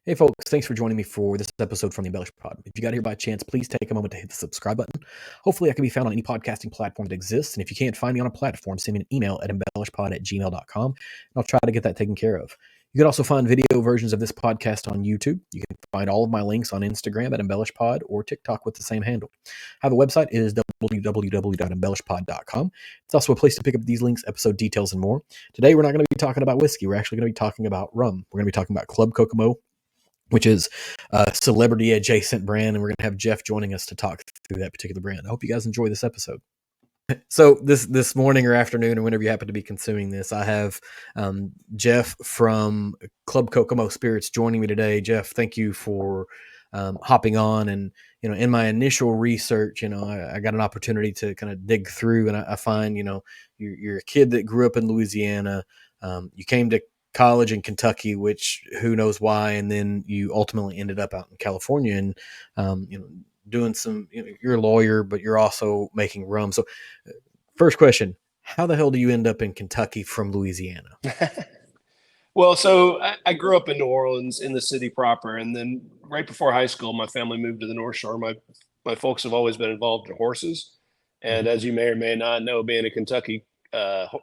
Hey, folks, thanks for joining me for this episode from the EmbellishPod. If you got here by chance, please take a moment to hit the subscribe button. Hopefully, I can be found on any podcasting platform that exists. And if you can't find me on a platform, send me an email at embellishpod@gmail.com, and I'll try to get that taken care of. You can also find video versions of this podcast on YouTube. You can find all of my links on Instagram at EmbellishPod or TikTok with the same handle. I have a website. It is www.embellishpod.com. It's also a place to pick up these links, episode details, and more. Today, we're not going to be talking about whiskey. We're actually going to be talking about rum. We're going to be talking about Club Kokomo, which is a celebrity adjacent brand. And we're going to have Geoff joining us to talk through that particular brand. I hope you guys enjoy this episode. So this morning or afternoon or whenever you happen to be consuming this, I have Geoff from Club Kokomo Spirits joining me today. Geoff, thank you for hopping on. And, in my initial research, I got an opportunity to kind of dig through, and I find, you're a kid that grew up in Louisiana. You came to college in Kentucky, which who knows why, and then you ultimately ended up out in California and doing some. You're a lawyer, but you're also making rum. So, first question: how the hell do you end up in Kentucky from Louisiana? Well, so I grew up in New Orleans in the city proper, and then right before high school, my family moved to the North Shore. My folks have always been involved in horses, and as you may or may not know, being in Kentucky,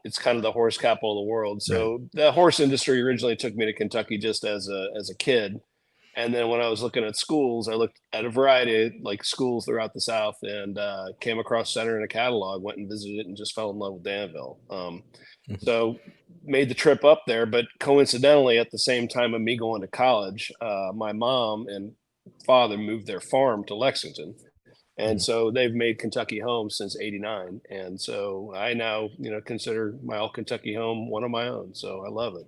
it's kind of the horse capital of the world. Right. So the horse industry originally took me to Kentucky just as a kid, and then when I was looking at schools, I looked at a variety of like schools throughout the South, and came across Center in a catalog, went and visited it, and just fell in love with Danville. So made the trip up there, but coincidentally, at the same time of me going to college, my mom and father moved their farm to Lexington. And so they've made Kentucky home since '89. And so I now, consider my all Kentucky home one of my own. So I love it.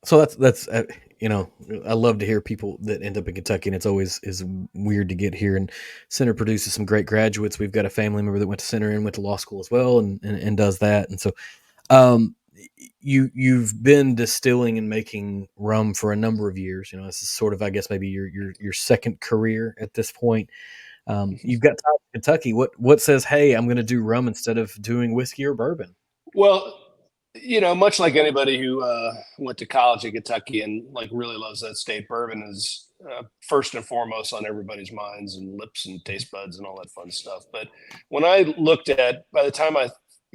So that's I love to hear people that end up in Kentucky, and it's always is weird to get here. And Center produces some great graduates. We've got a family member that went to Center and went to law school as well, and does that. And so, you've been distilling and making rum for a number of years. This is sort of, I guess, maybe your second career at this point. You've got time in Kentucky. What says, hey, I'm going to do rum instead of doing whiskey or bourbon? Well, much like anybody who went to college in Kentucky and like really loves that state, bourbon is first and foremost on everybody's minds and lips and taste buds and all that fun stuff. But when I looked at, by the time I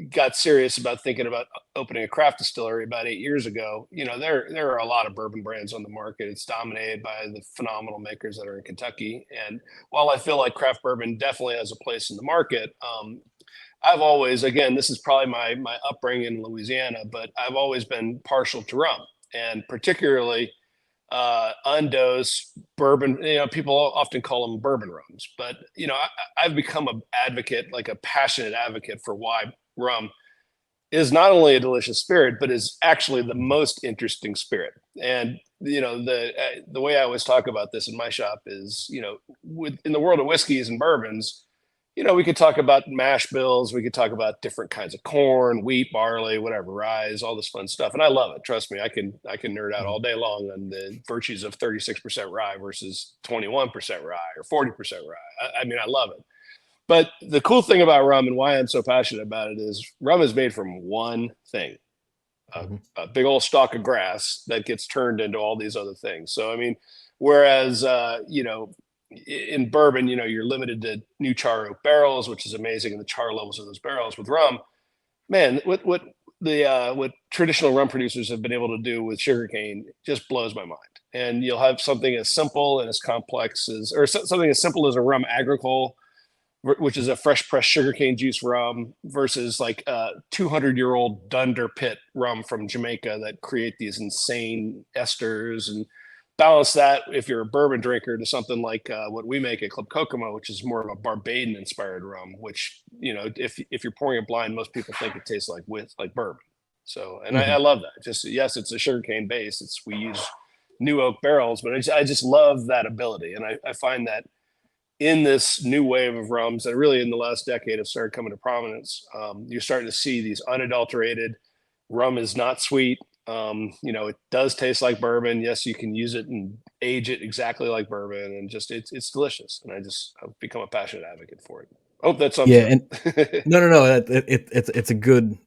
got serious about thinking about opening a craft distillery about 8 years ago, there are a lot of bourbon brands on the market. It's dominated by the phenomenal makers that are in Kentucky. And while I feel like craft bourbon definitely has a place in the market, I've always, again, this is probably my upbringing in Louisiana, but I've always been partial to rum, and particularly undosed bourbon. People often call them bourbon rums, but I've become an advocate, like a passionate advocate for why rum is not only a delicious spirit, but is actually the most interesting spirit. And the way I always talk about this in my shop is, in the world of whiskeys and bourbons, we could talk about mash bills. We could talk about different kinds of corn, wheat, barley, whatever, rye, all this fun stuff. And I love it. Trust me, I can nerd out all day long on the virtues of 36% rye versus 21% rye or 40% rye. I mean, I love it. But the cool thing about rum and why I'm so passionate about it is rum is made from one thing, a big old stalk of grass that gets turned into all these other things. So, I mean, whereas, in bourbon, you're limited to new char oak barrels, which is amazing, and the char levels of those barrels. With rum, man, what traditional rum producers have been able to do with sugarcane just blows my mind. And you'll have something as simple and as complex as, or something as simple as a rum agricole, which is a fresh pressed sugarcane juice rum, versus like a 200-year-old Dunder Pit rum from Jamaica that create these insane esters, and balance that, if you're a bourbon drinker, to something like what we make at Club Kokomo, which is more of a Barbadian inspired rum, which, if you're pouring it blind, most people think it tastes like bourbon. So, and I love that. Just, yes, it's a sugarcane base. We use new oak barrels, but I just love that ability. And I find that in this new wave of rums that really in the last decade have started coming to prominence, you're starting to see these unadulterated. Rum is not sweet. It does taste like bourbon. Yes, you can use it and age it exactly like bourbon, and just it's delicious. And I've become a passionate advocate for it. Hope that sums it And up. no. It's a good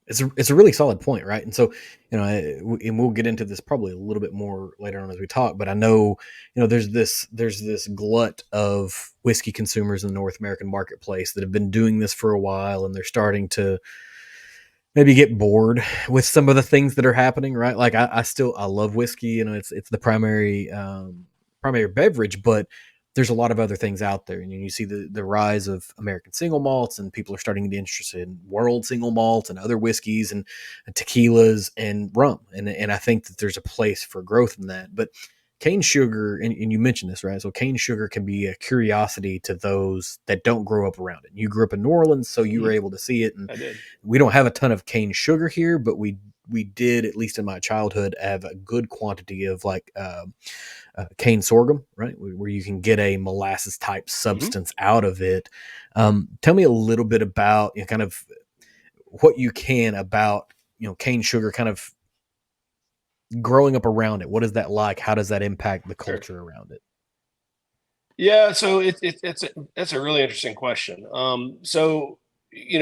it's a really solid point, right? And so, and we'll get into this probably a little bit more later on as we talk. But I know, there's this glut of whiskey consumers in the North American marketplace that have been doing this for a while, and they're starting to maybe get bored with some of the things that are happening, right? Like I love whiskey, it's the primary beverage, but there's a lot of other things out there, and you see the rise of American single malts, and people are starting to be interested in world single malts and other whiskeys and tequilas and rum, and I think that there's a place for growth in that, but cane sugar, and you mentioned this, right? So cane sugar can be a curiosity to those that don't grow up around it. You grew up in New Orleans, so you were able to see it, and I did. we don't have a ton of cane sugar here, but we did, at least in my childhood, have a good quantity of like cane sorghum, right, where you can get a molasses type Hmm. substance out of it. Tell me a little bit about, kind of what you can about, cane sugar, kind of growing up around it. What is that like? How does that impact the Sure. culture around it? Yeah, so that's a really interesting question. So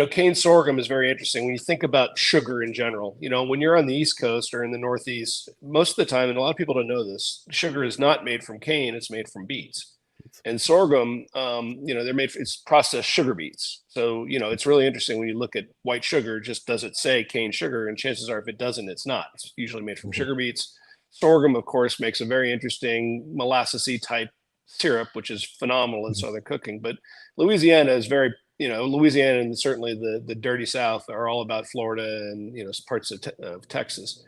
cane sorghum is very interesting when you think about sugar in general. When you're on the East Coast or in the Northeast, most of the time, and a lot of people don't know this, sugar is not made from cane; it's made from beets. And sorghum, they're made. It's processed sugar beets. So it's really interesting when you look at white sugar. Just does it say cane sugar? And chances are, if it doesn't, it's not. It's usually made from Mhm. sugar beets. Sorghum, of course, makes a very interesting molassesy type syrup, which is phenomenal in Mhm. Southern cooking. But Louisiana is very, Louisiana and certainly the dirty South are all about Florida and parts of Texas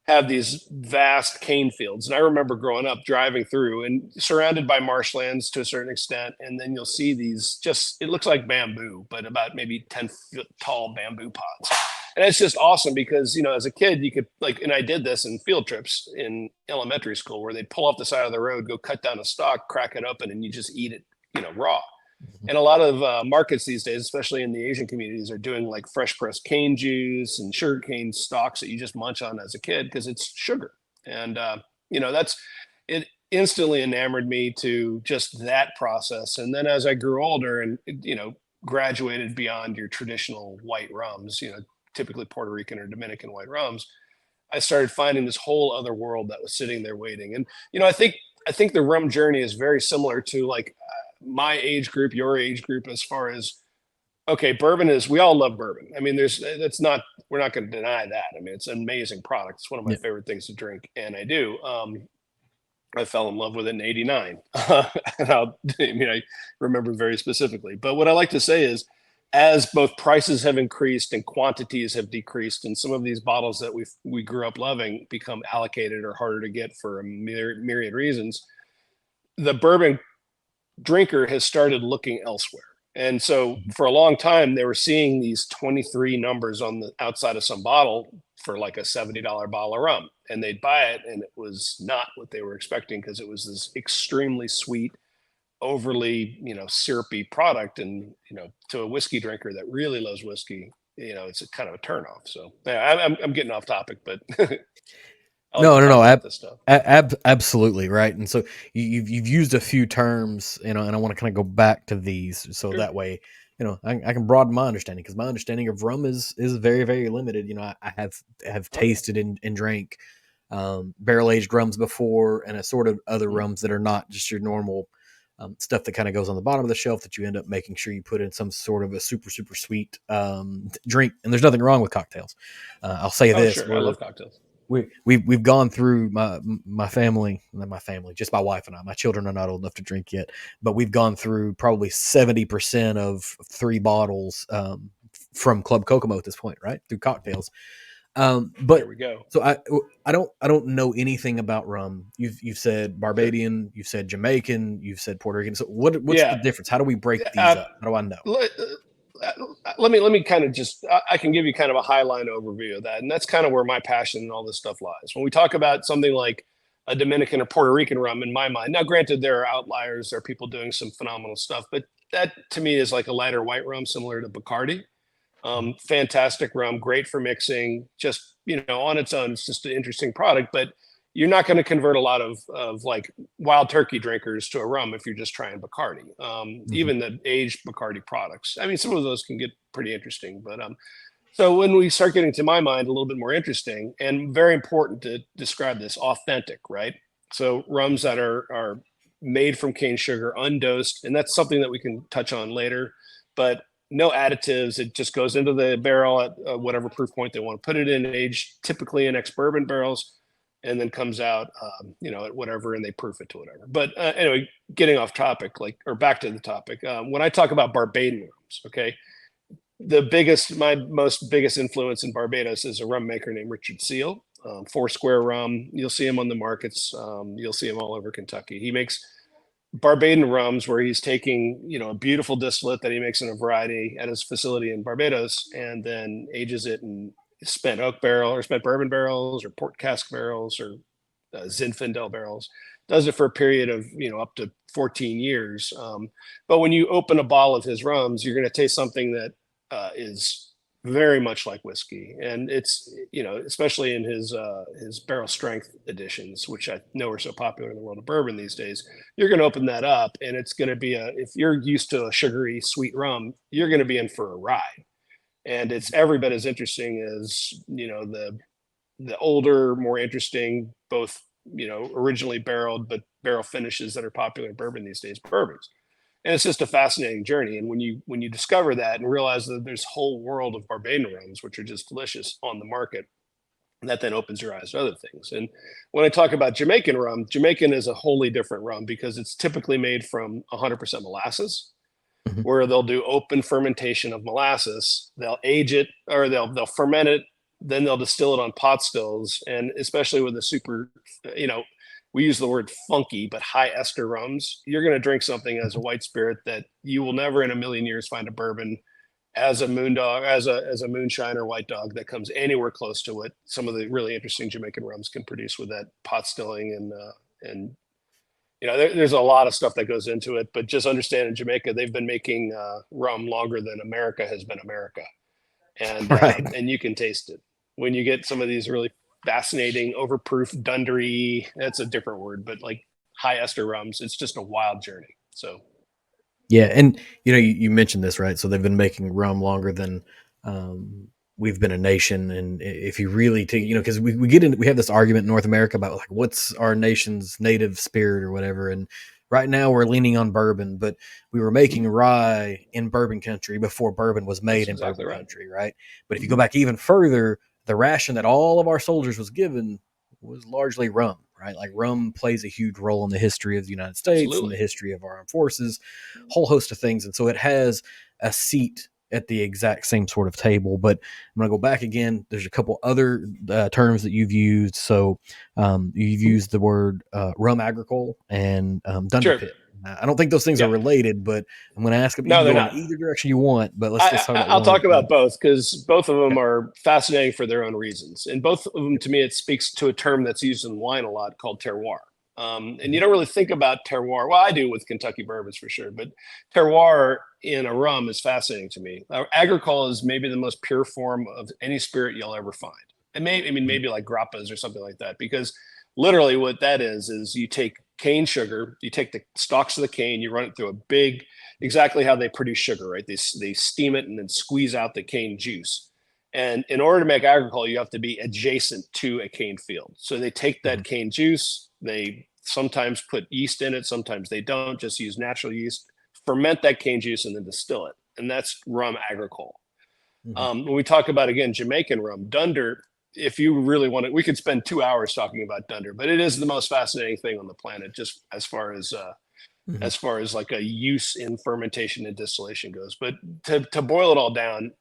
have these vast cane fields. And I remember growing up driving through and surrounded by marshlands to a certain extent. And then you'll see these it looks like bamboo, but about maybe 10-foot tall bamboo pods. And it's just awesome because, as a kid, you could and I did this in field trips in elementary school where they'd pull off the side of the road, go cut down a stalk, crack it open, and you just eat it, raw. And a lot of markets these days, especially in the Asian communities, are doing like fresh pressed cane juice and sugar cane stalks that you just munch on as a kid because it's sugar. And that's it. Instantly enamored me to just that process. And then as I grew older and graduated beyond your traditional white rums, typically Puerto Rican or Dominican white rums, I started finding this whole other world that was sitting there waiting. And I think the rum journey is very similar to like my age group, your age group, as far as okay, bourbon is we all love bourbon. I mean, that's not we're not going to deny that. I mean, it's an amazing product. It's one of my Yeah. favorite things to drink, and I do. I fell in love with it in '89, and I remember very specifically. But what I like to say is, as both prices have increased and quantities have decreased, and some of these bottles that we grew up loving become allocated or harder to get for a myriad reasons, the bourbon drinker has started looking elsewhere. And so Mhm. for a long time, they were seeing these 23 numbers on the outside of some bottle for like a $70 bottle of rum. And they'd buy it, and it was not what they were expecting because it was this extremely sweet, overly, syrupy product. And, to a whiskey drinker that really loves whiskey, it's a kind of a turnoff. So yeah, I'm getting off topic, but I like to No, no, talk no. about this stuff. Absolutely right. And so you've used a few terms, and I want to kind of go back to these, so Sure. that way, I can broaden my understanding, because my understanding of rum is very, very limited. I have Oh, yeah. tasted and drank barrel aged rums before, and a sort of other Mhm. rums that are not just your normal stuff that kind of goes on the bottom of the shelf, that you end up making sure you put in some sort of a super, super sweet drink. And there's nothing wrong with cocktails. I'll say Oh, this: sure. I love cocktails. we've gone through my family, not my family, just my wife and I. My children are not old enough to drink yet, but we've gone through probably 70% of three bottles from Club Kokomo at this point, right, through cocktails. There But we go. so I don't know anything about rum. You've said Sure. Barbadian, you've said Jamaican, you've said Puerto Rican. So what's the Yeah. difference? How do we break these Uh, up? How do I know? let me kind of just I can give you kind of a highline overview of that, and that's kind of where my passion and all this stuff lies. When we talk about something like a Dominican or Puerto Rican rum, in my mind, now granted there are outliers, there are people doing some phenomenal stuff, but that to me is like a lighter white rum similar to Bacardi. Fantastic rum, great for mixing. Just on its own, it's just an interesting product. But you're not going to convert a lot of like wild turkey drinkers to a rum if you're just trying Bacardi. Mhm. Even the aged Bacardi products. I mean, some of those can get pretty interesting. But So when we start getting to my mind a little bit more interesting and very important to describe this, authentic, right? So rums that are made from cane sugar, undosed, and that's something that we can touch on later, but no additives. It just goes into the barrel at whatever proof point they want to put it in, aged typically in ex-bourbon barrels, and then comes out, at whatever, and they proof it to whatever. But anyway, getting off topic, or back to the topic. When I talk about Barbadian rums, okay, my most biggest influence in Barbados is a rum maker named Richard Seal. Four Square Rum. You'll see him on the markets. You'll see him all over Kentucky. He makes Barbadian rums where he's taking, a beautiful distillate that he makes in a variety at his facility in Barbados, and then ages it in spent oak barrel or spent bourbon barrels or port cask barrels or Zinfandel barrels. Does it for a period of up to 14 years. But when you open a bottle of his rums, you're going to taste something that is very much like whiskey, and it's especially in his barrel strength editions, which I know are so popular in the world of bourbon these days. You're going to open that up, and it's going to be if you're used to a sugary sweet rum, you're going to be in for a ride, and it's every bit as interesting as the older, more interesting, both originally barreled but barrel finishes that are popular in bourbon these days, bourbons. And it's just a fascinating journey. And when you discover that and realize that there's a whole world of Barbadian rums, which are just delicious on the market, that then opens your eyes to other things. And when I talk about Jamaican rum, Jamaican is a wholly different rum because it's typically made from 100% molasses, Mhm. where they'll do open fermentation of molasses. They'll age it, or they'll ferment it, then they'll distill it on pot stills. And especially with the super, we use the word funky, but high ester rums, you're going to drink something as a white spirit that you will never in a million years find a bourbon as a moondog, as a moonshine or white dog that comes anywhere close to what some of the really interesting Jamaican rums can produce with that pot stilling. And there's a lot of stuff that goes into it, but just understand in Jamaica, they've been making rum longer than America has been America. And Right. and you can taste it when you get some of these really fascinating overproof dundery. That's a different word, but like high ester rums, it's just a wild journey. So Yeah, and you mentioned this, right? So they've been making rum longer than um, we've been a nation. And if you really take, because we have this argument in North America about like what's our nation's native spirit or whatever. And right now we're leaning on bourbon, but we were making rye in bourbon country before bourbon was that's made in exactly bourbon right. country, right? But if you go back even further, the ration that all of our soldiers was given was largely rum, right? Like rum plays a huge role in the history of the United States and the Absolutely. history of our armed forces, whole host of things. And so it has a seat at the exact same sort of table. But I'm going to go back again. There's a couple other terms that you've used. So you've used the word rum agricole and dunder Sure. pit. I don't think those things are Yeah. related, but I'm going to ask them. You No, can they're go in not. either direction you want, but let's talk about I'll talk one. about both because both of them Okay. are fascinating for their own reasons. And both of them, to me, it speaks to a term that's used in wine a lot called terroir. And you Mhm. don't really think about terroir. Well, I do with Kentucky bourbons for sure, but terroir in a rum is fascinating to me. Agricole is maybe the most pure form of any spirit you'll ever find. And maybe like grappas or something like that, because literally what that is you take cane sugar, you take the stalks of the cane, you run it through a big, exactly how they produce sugar, right? They steam it and then squeeze out the cane juice. And in order to make agricole, you have to be adjacent to a cane field. So they take that Mhm. cane juice, they sometimes put yeast in it, sometimes they don't, just use natural yeast, ferment that cane juice, and then distill it. And that's rum agricole. Mhm. When we talk about, again, Jamaican rum, dunder, if you really want to, we could spend 2 hours talking about dunder, but it is the most fascinating thing on the planet, just Mhm. as far as like a use in fermentation and distillation goes. But to boil it all down,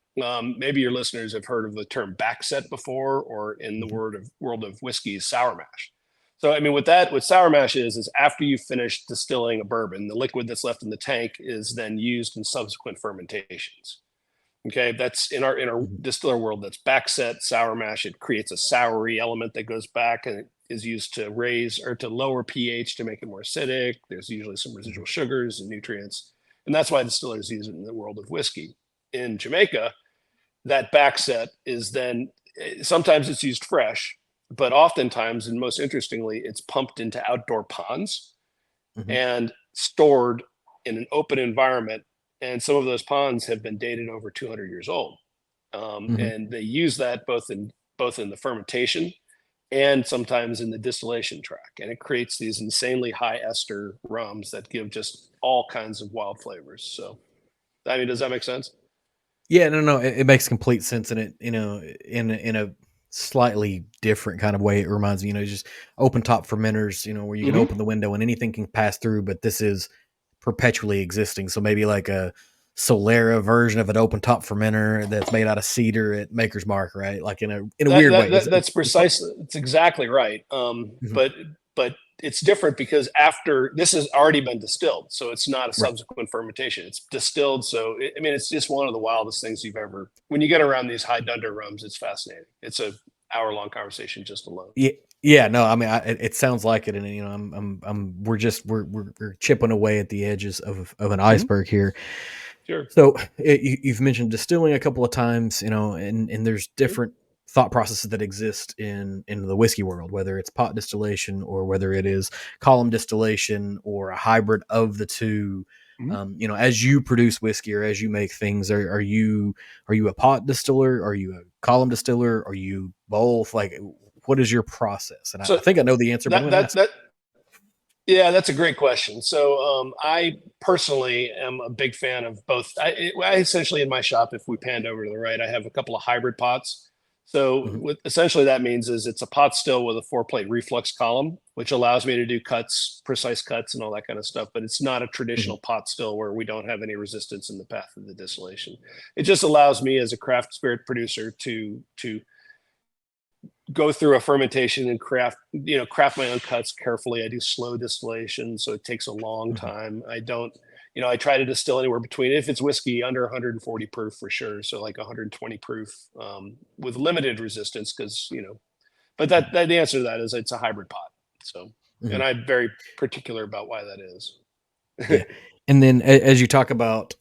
maybe your listeners have heard of the term backset before, or in the Mhm. world of whiskey, sour mash. So, I mean, what sour mash is after you finish distilling a bourbon, the liquid that's left in the tank is then used in subsequent fermentations. Okay, that's in our Mhm. distiller world. That's backset sour mash. It creates a soury element that goes back, and it is used to raise or to lower pH to make it more acidic. There's usually some Mhm. residual sugars and nutrients, and that's why distillers use it in the world of whiskey. In Jamaica, that backset is then sometimes it's used fresh, but oftentimes, and most interestingly, it's pumped into outdoor ponds Mhm. and stored in an open environment. And some of those ponds have been dated over 200 years old. Hmm. and they use that both in the fermentation and sometimes in the distillation track, and it creates these insanely high ester rums that give just all kinds of wild flavors. So, I mean, does that make sense? Yeah, no, no, it makes complete sense, and it, in a slightly different kind of way, it reminds me, just open top fermenters, where you can Hmm. open the window and anything can pass through, but this is perpetually existing. So maybe like a Solera version of an open top fermenter that's made out of cedar at Maker's Mark, right? Like in a That, weird that, way. that that's precisely, it's exactly right. Mhm. But it's different because after this has already been distilled, so it's not a Right. subsequent fermentation. It's distilled, so I mean, it's just one of the wildest things you've ever. When you get around these high dunder rums, it's fascinating. It's a hour-long conversation just alone. Yeah, yeah, no, I mean, it sounds like it, and we're chipping away at the edges of an Mhm. iceberg here. Sure. So you've mentioned distilling a couple of times, and there's Mhm. different thought processes that exist in the whiskey world, whether it's pot distillation or whether it is column distillation or a hybrid of the two. Mhm. As you produce whiskey or as you make things, are you a pot distiller? Are you a column distiller? Are you both? Like, what is your process? And I So think I know the answer, but I'm that going to that ask. that yeah, that's a great question. So I personally am a big fan of both. I essentially in my shop, if we panned over to the right, I have a couple of hybrid pots. So Mhm, what essentially that means is it's a pot still with a 4-plate reflux column, which allows me to do cuts, precise cuts, and all that kind of stuff. But it's not a mhm, traditional pot still where we don't have any resistance in the path of the distillation. It just allows me as a craft spirit producer to go through a fermentation and craft my own cuts carefully. I do slow distillation, so it takes a long mhm, time. I don't, I try to distill anywhere between, if it's whiskey, under 140 proof for sure, so like 120 proof, with limited resistance, because but that the answer to that is it's a hybrid pot. So, mhm. and I'm very particular about why that is. Yeah, and then as you talk about,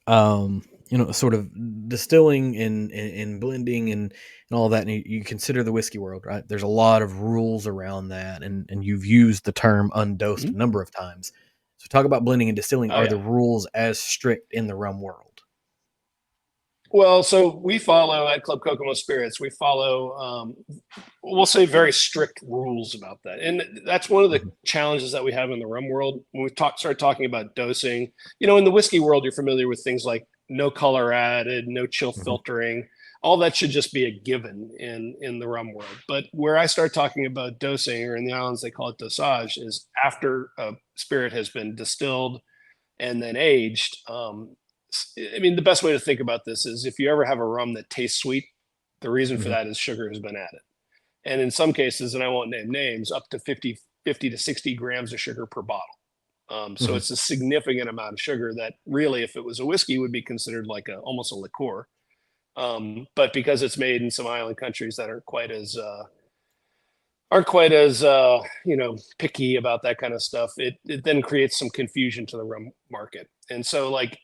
sort of distilling and blending and all that, and you consider the whiskey world, right? There's a lot of rules around that, and you've used the term undosed a Mhm. number of times. So talk about blending and distilling. Oh Are the yeah. rules as strict in the rum world? Well, so we follow at Club Kokomo Spirits. We follow, we'll say, very strict rules about that, and that's one of the Mhm, challenges that we have in the rum world. When we start talking about dosing, in the whiskey world, you're familiar with things like no color added, no chill mhm, filtering. All that should just be a given in the rum world. But where I start talking about dosing, or in the islands they call it dosage, is after a spirit has been distilled and then aged. I mean, the best way to think about this is if you ever have a rum that tastes sweet, the reason for mhm, that is sugar has been added. And in some cases, and I won't name names, up to 50 to 60 grams of sugar per bottle. So mhm. it's a significant amount of sugar that really, if it was a whiskey, would be considered like almost a liqueur. But because it's made in some island countries that aren't quite as picky about that kind of stuff, it then creates some confusion to the rum market. And so like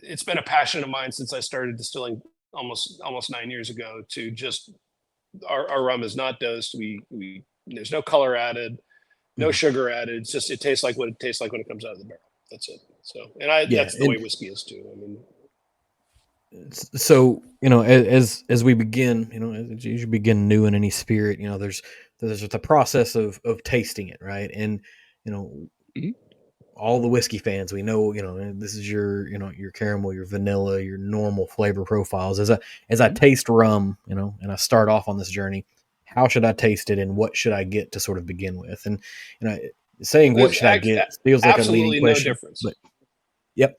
it's been a passion of mine since I started distilling almost 9 years ago, to just our rum is not dosed. We There's no color added, no Mhm. sugar added. It's just, it tastes like what it tastes like when it comes out of the barrel. That's it. So, and I Yeah, that's the way and whiskey is too. I mean, so as we begin, as you begin new in any spirit, there's the process of tasting it, right? And you know mhm. all the whiskey fans, we know, this is your caramel, your vanilla, your normal flavor profiles. As I taste rum, and I start off on this journey, how should I taste it, and what should I get to sort of begin with? And you know saying what There's should I get feels like a leading absolutely no question, difference. but yep.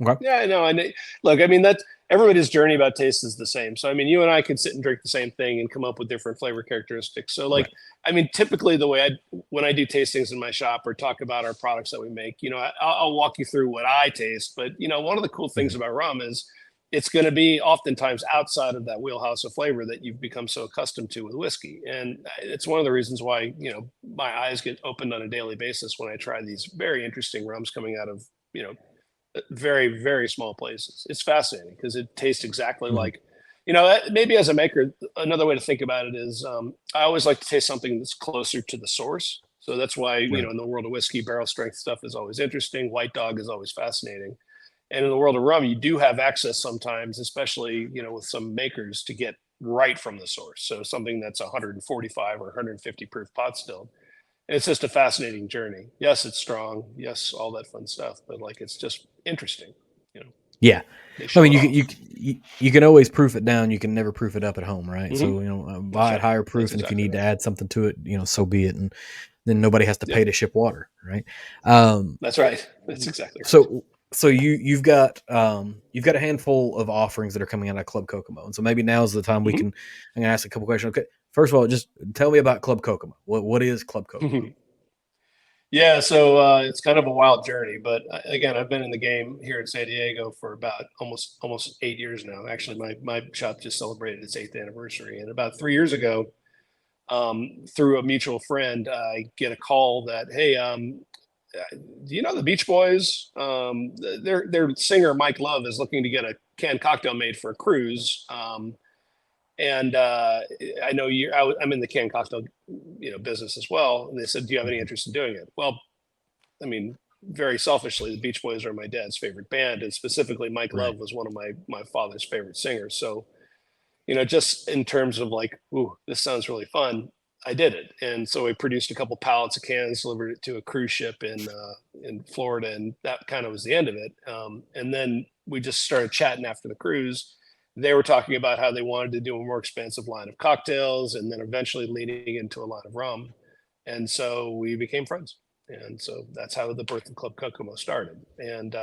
Okay. Yeah, I know. And look, I mean, that everybody's journey about taste is the same. So, I mean, you and I could sit and drink the same thing and come up with different flavor characteristics. So, like, Right. I mean, typically the way when I do tastings in my shop or talk about our products that we make, I'll walk you through what I taste. But, one of the cool things Mhm. about rum is it's going to be oftentimes outside of that wheelhouse of flavor that you've become so accustomed to with whiskey. And it's one of the reasons why, my eyes get opened on a daily basis when I try these very interesting rums coming out of, very, very small places. It's fascinating because it tastes exactly Mhm. like, maybe as a maker, another way to think about it is, I always like to taste something that's closer to the source. So that's why, Right. in the world of whiskey, barrel strength stuff is always interesting. White dog is always fascinating. And in the world of rum, you do have access sometimes, especially, with some makers, to get right from the source. So something that's 145 or 150 proof pot still. And it's just a fascinating journey. Yes, it's strong. Yes, all that fun stuff. But like, it's just interesting. Yeah. They I show mean, it you can always proof it down. You can never proof it up at home, right? off. So buy it higher proof, That's and if you exactly need to right. add something to it, so be it. And then nobody has to Yep. pay to ship water, right? That's right. That's exactly right. So you've got a handful of offerings that are coming out of Club Kokomo, and so maybe now's the time I'm gonna ask a couple questions. Okay, first of all, just tell me about Club Kokomo. What is Club Kokomo? Yeah, so it's kind of a wild journey, but again, I've been in the game here in San Diego for about almost 8 years now. Actually, my shop just celebrated its 8th anniversary, and about 3 years ago, through a mutual friend, I get a call that, hey, do you know the Beach Boys? Their singer Mike Love is looking to get a canned cocktail made for a cruise. And I know I'm in the canned cocktail, business as well. And they said, "Do you have any interest in doing it?" Well, I mean, very selfishly, the Beach Boys are my dad's favorite band, and specifically, Mike Right. Love was one of my father's favorite singers. So, just in terms of like, ooh, this sounds really fun, I did it. And so we produced a couple pallets of cans, delivered it to a cruise ship in Florida, and that kind of was the end of it. And then we just started chatting after the cruise. They were talking about how they wanted to do a more expansive line of cocktails, and then eventually leaning into a line of rum. And so we became friends. And so that's how the birth of Club Kokomo started. And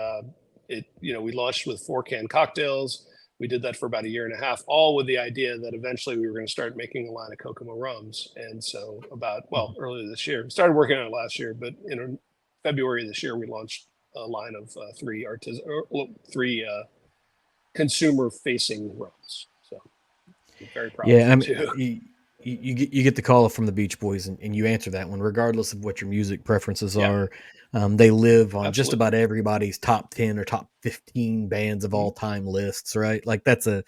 we launched with 4 canned cocktails. We did that for about a year and a half, all with the idea that eventually we were going to start making a line of Kokomo rums. And so earlier this year, we started working on it last year, but in February this year, we launched a line of three consumer facing rums. So I'm very proud of Yeah, I them mean, too. you get the call from the Beach Boys, and you answer that one, regardless of what your music preferences Yeah, are. They live on just absolutely. about everybody's top 10 or top 15 bands of Mm-hmm. all time lists, right? Like that's a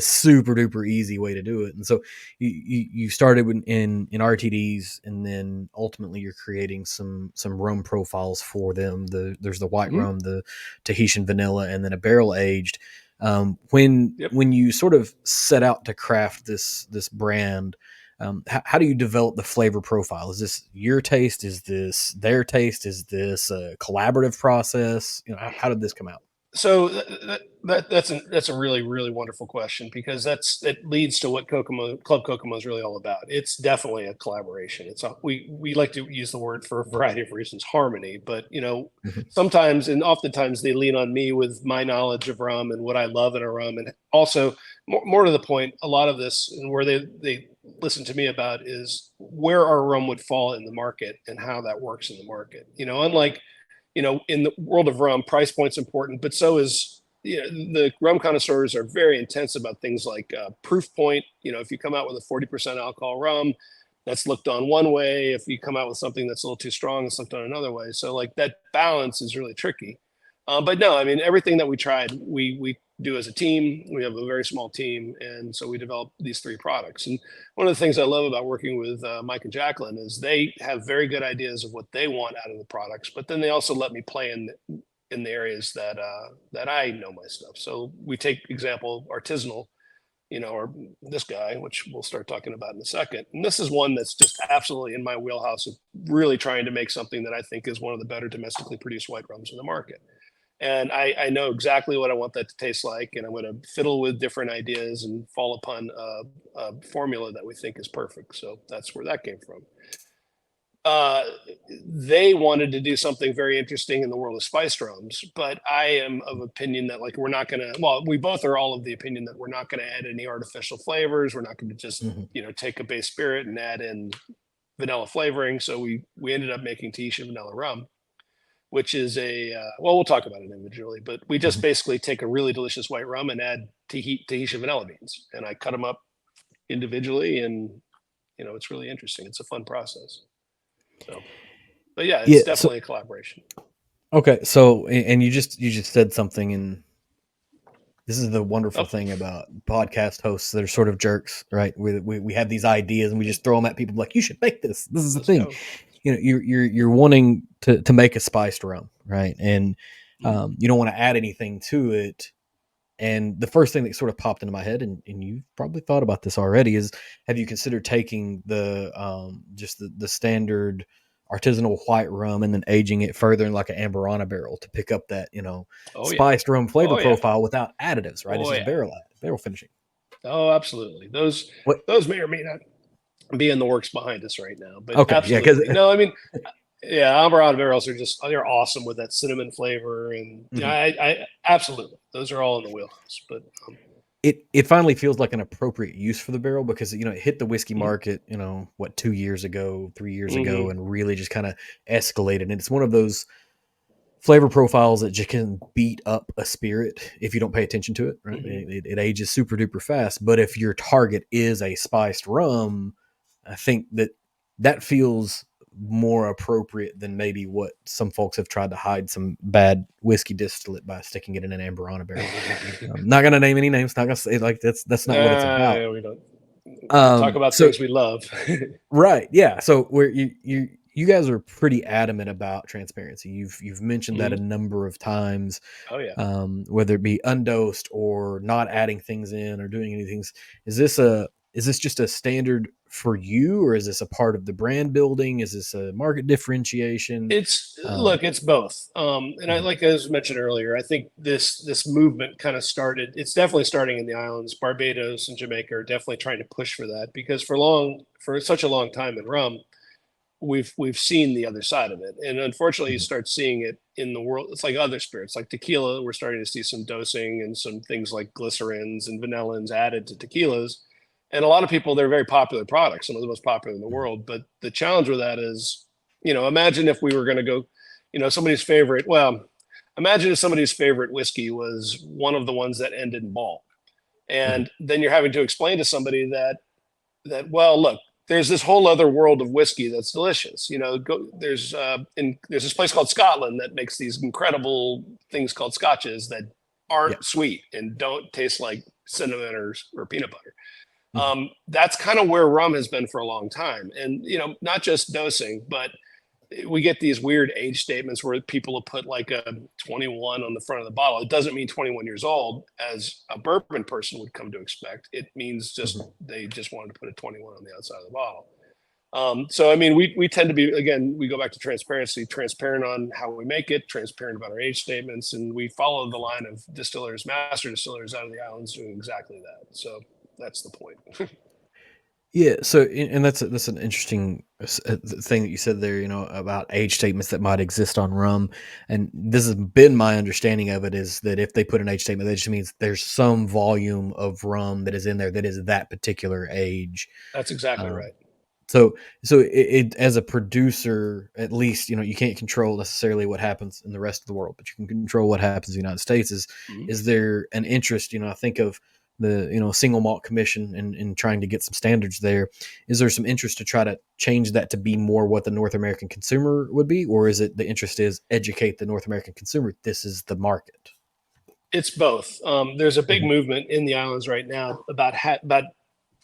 super duper easy way to do it. And so you started in RTDs, and then ultimately you're creating some rum profiles for them. There's the white Mm-hmm. rum, the Tahitian vanilla, and then a barrel aged. When Yep. you sort of set out to craft this brand, how do you develop the flavor profile? Is this your taste? Is this their taste? Is this a collaborative process? How did this come out? So that's a really really wonderful question, because it leads to what Club Kokomo is really all about. It's definitely a collaboration. We like to use the word, for a variety of reasons, harmony, but Mhm. sometimes and oftentimes they lean on me with my knowledge of rum and what I love in a rum, and also more to the point, a lot of this, and where they listen to me about, is where our rum would fall in the market and how that works in the market. Unlike in the world of rum, price point's important, but so is, the rum connoisseurs are very intense about things like proof point. If you come out with a 40% alcohol rum, that's looked on one way. If you come out with something that's a little too strong, it's looked on another way. So like that balance is really tricky. But no, I mean, everything that we tried, we do as a team. We have a very small team, and so we developed these 3 products. And one of the things I love about working with Mike and Jacqueline is they have very good ideas of what they want out of the products, but then they also let me play in the areas that I know my stuff. So we take example artisanal, or this guy, which we'll start talking about in a second. And this is one that's just absolutely in my wheelhouse of really trying to make something that I think is one of the better domestically produced white rums in the market. And I know exactly what I want that to taste like, and I'm going to fiddle with different ideas and fall upon a formula that we think is perfect. So that's where that came from. Uh, they wanted to do something very interesting in the world of spiced rums, but I am of opinion that, like, we're not going to. Well, we both are all of the opinion that we're not going to add any artificial flavors. We're not going to just Mhm. take a base spirit and add in vanilla flavoring. So we ended up making Tahitian vanilla rum, which is we'll talk about it individually, but we just Mhm. basically take a really delicious white rum and add Tahitian vanilla beans, and I cut them up individually, and it's really interesting. It's a fun process. So, but yeah, it's Yeah. So definitely a collaboration. okay. So and you just said something, and this is the wonderful Oh, thing about podcast hosts that are sort of jerks, right? We have these ideas and we just throw them at people like, you should make this. This is the let's thing. go. You're wanting to make a spiced rum, right? And You don't want to add anything to it. And the first thing that sort of popped into my head, and you've probably thought about this already, is have you considered taking the just the standard artisanal white rum and then aging it further in like an Amberana barrel to pick up that Oh yeah. spiced rum flavor Oh yeah. profile without additives, right? It's Oh just yeah. barrel finishing. Oh, absolutely. What? Those may or may not be in the works behind us right now, but Okay, yeah, because absolutely. No, I mean, yeah, Alvarado barrels are they're awesome with that cinnamon flavor, and yeah, I absolutely those are all in the wheelhouse. But it finally feels like an appropriate use for the barrel because it hit the whiskey mhm, market what 2 years ago, 3 years ago, mhm, and really just kind of escalated. And it's one of those flavor profiles that just can beat up a spirit if you don't pay attention to it. Right, mhm. it ages super duper fast. But if your target is a spiced rum, I think that feels more appropriate than maybe what some folks have tried to hide some bad whiskey distillate by sticking it in an Amberana barrel. Not gonna name any names. Not gonna say like that's not what it's about. Yeah, we don't. We talk about So things we love. right, yeah. So where you guys are pretty adamant about transparency. You've mentioned that a Mhm. number of times, Oh yeah. whether it be undosed or not adding things in or doing anything. Is this just a standard for you, or is this a part of the brand building? Is this a market differentiation? It's Um, look, it's both. And I mhm, like as mentioned earlier, I think this movement kind of started. It's definitely starting in the islands. Barbados and Jamaica are definitely trying to push for that because for such a long time in rum, we've seen the other side of it, and unfortunately, you mhm, start seeing it in the world. It's like other spirits, like tequila. We're starting to see some dosing and some things like glycerins and vanillins added to tequilas. And a lot of people, they're very popular products, some of the most popular in the mhm, world. But the challenge with that is, imagine if we were going to go, somebody's favorite. Well, imagine if somebody's favorite whiskey was one of the ones that ended in ball, mhm, and then you're having to explain to somebody well, look, there's this whole other world of whiskey that's delicious. There's this place called Scotland that makes these incredible things called scotches that yeah. aren't sweet and don't taste like cinnamon or peanut butter. Mhm, That's kind of where rum has been for a long time, and not just dosing, but we get these weird age statements where people will put like a 21 on the front of the bottle. It doesn't mean 21 years old, as a bourbon person would come to expect. It means mhm. just they just wanted to put a 21 on the outside of the bottle. So I mean, we tend to be, again, we go back to transparency, transparent on how we make it, transparent about our age statements, and we follow the line of distillers, master distillers out of the islands doing exactly that. So that's the point. Yeah, so and that's an interesting thing that you said there, about age statements that might exist on rum, and this has been my understanding of it is that if they put an age statement, that just means there's some volume of rum that is in there that is that particular age. That's exactly Um, right. so it as a producer, at least you can't control necessarily what happens in the rest of the world, but you can control what happens in the United States. Is Mhm. is there an interest? I think of the single malt commission and trying to get some standards there. Is there some interest to try to change that to be more what the North American consumer would be, or is it the interest is educate the North American consumer? This is the market. It's both. There's a big Mhm, movement in the islands right now about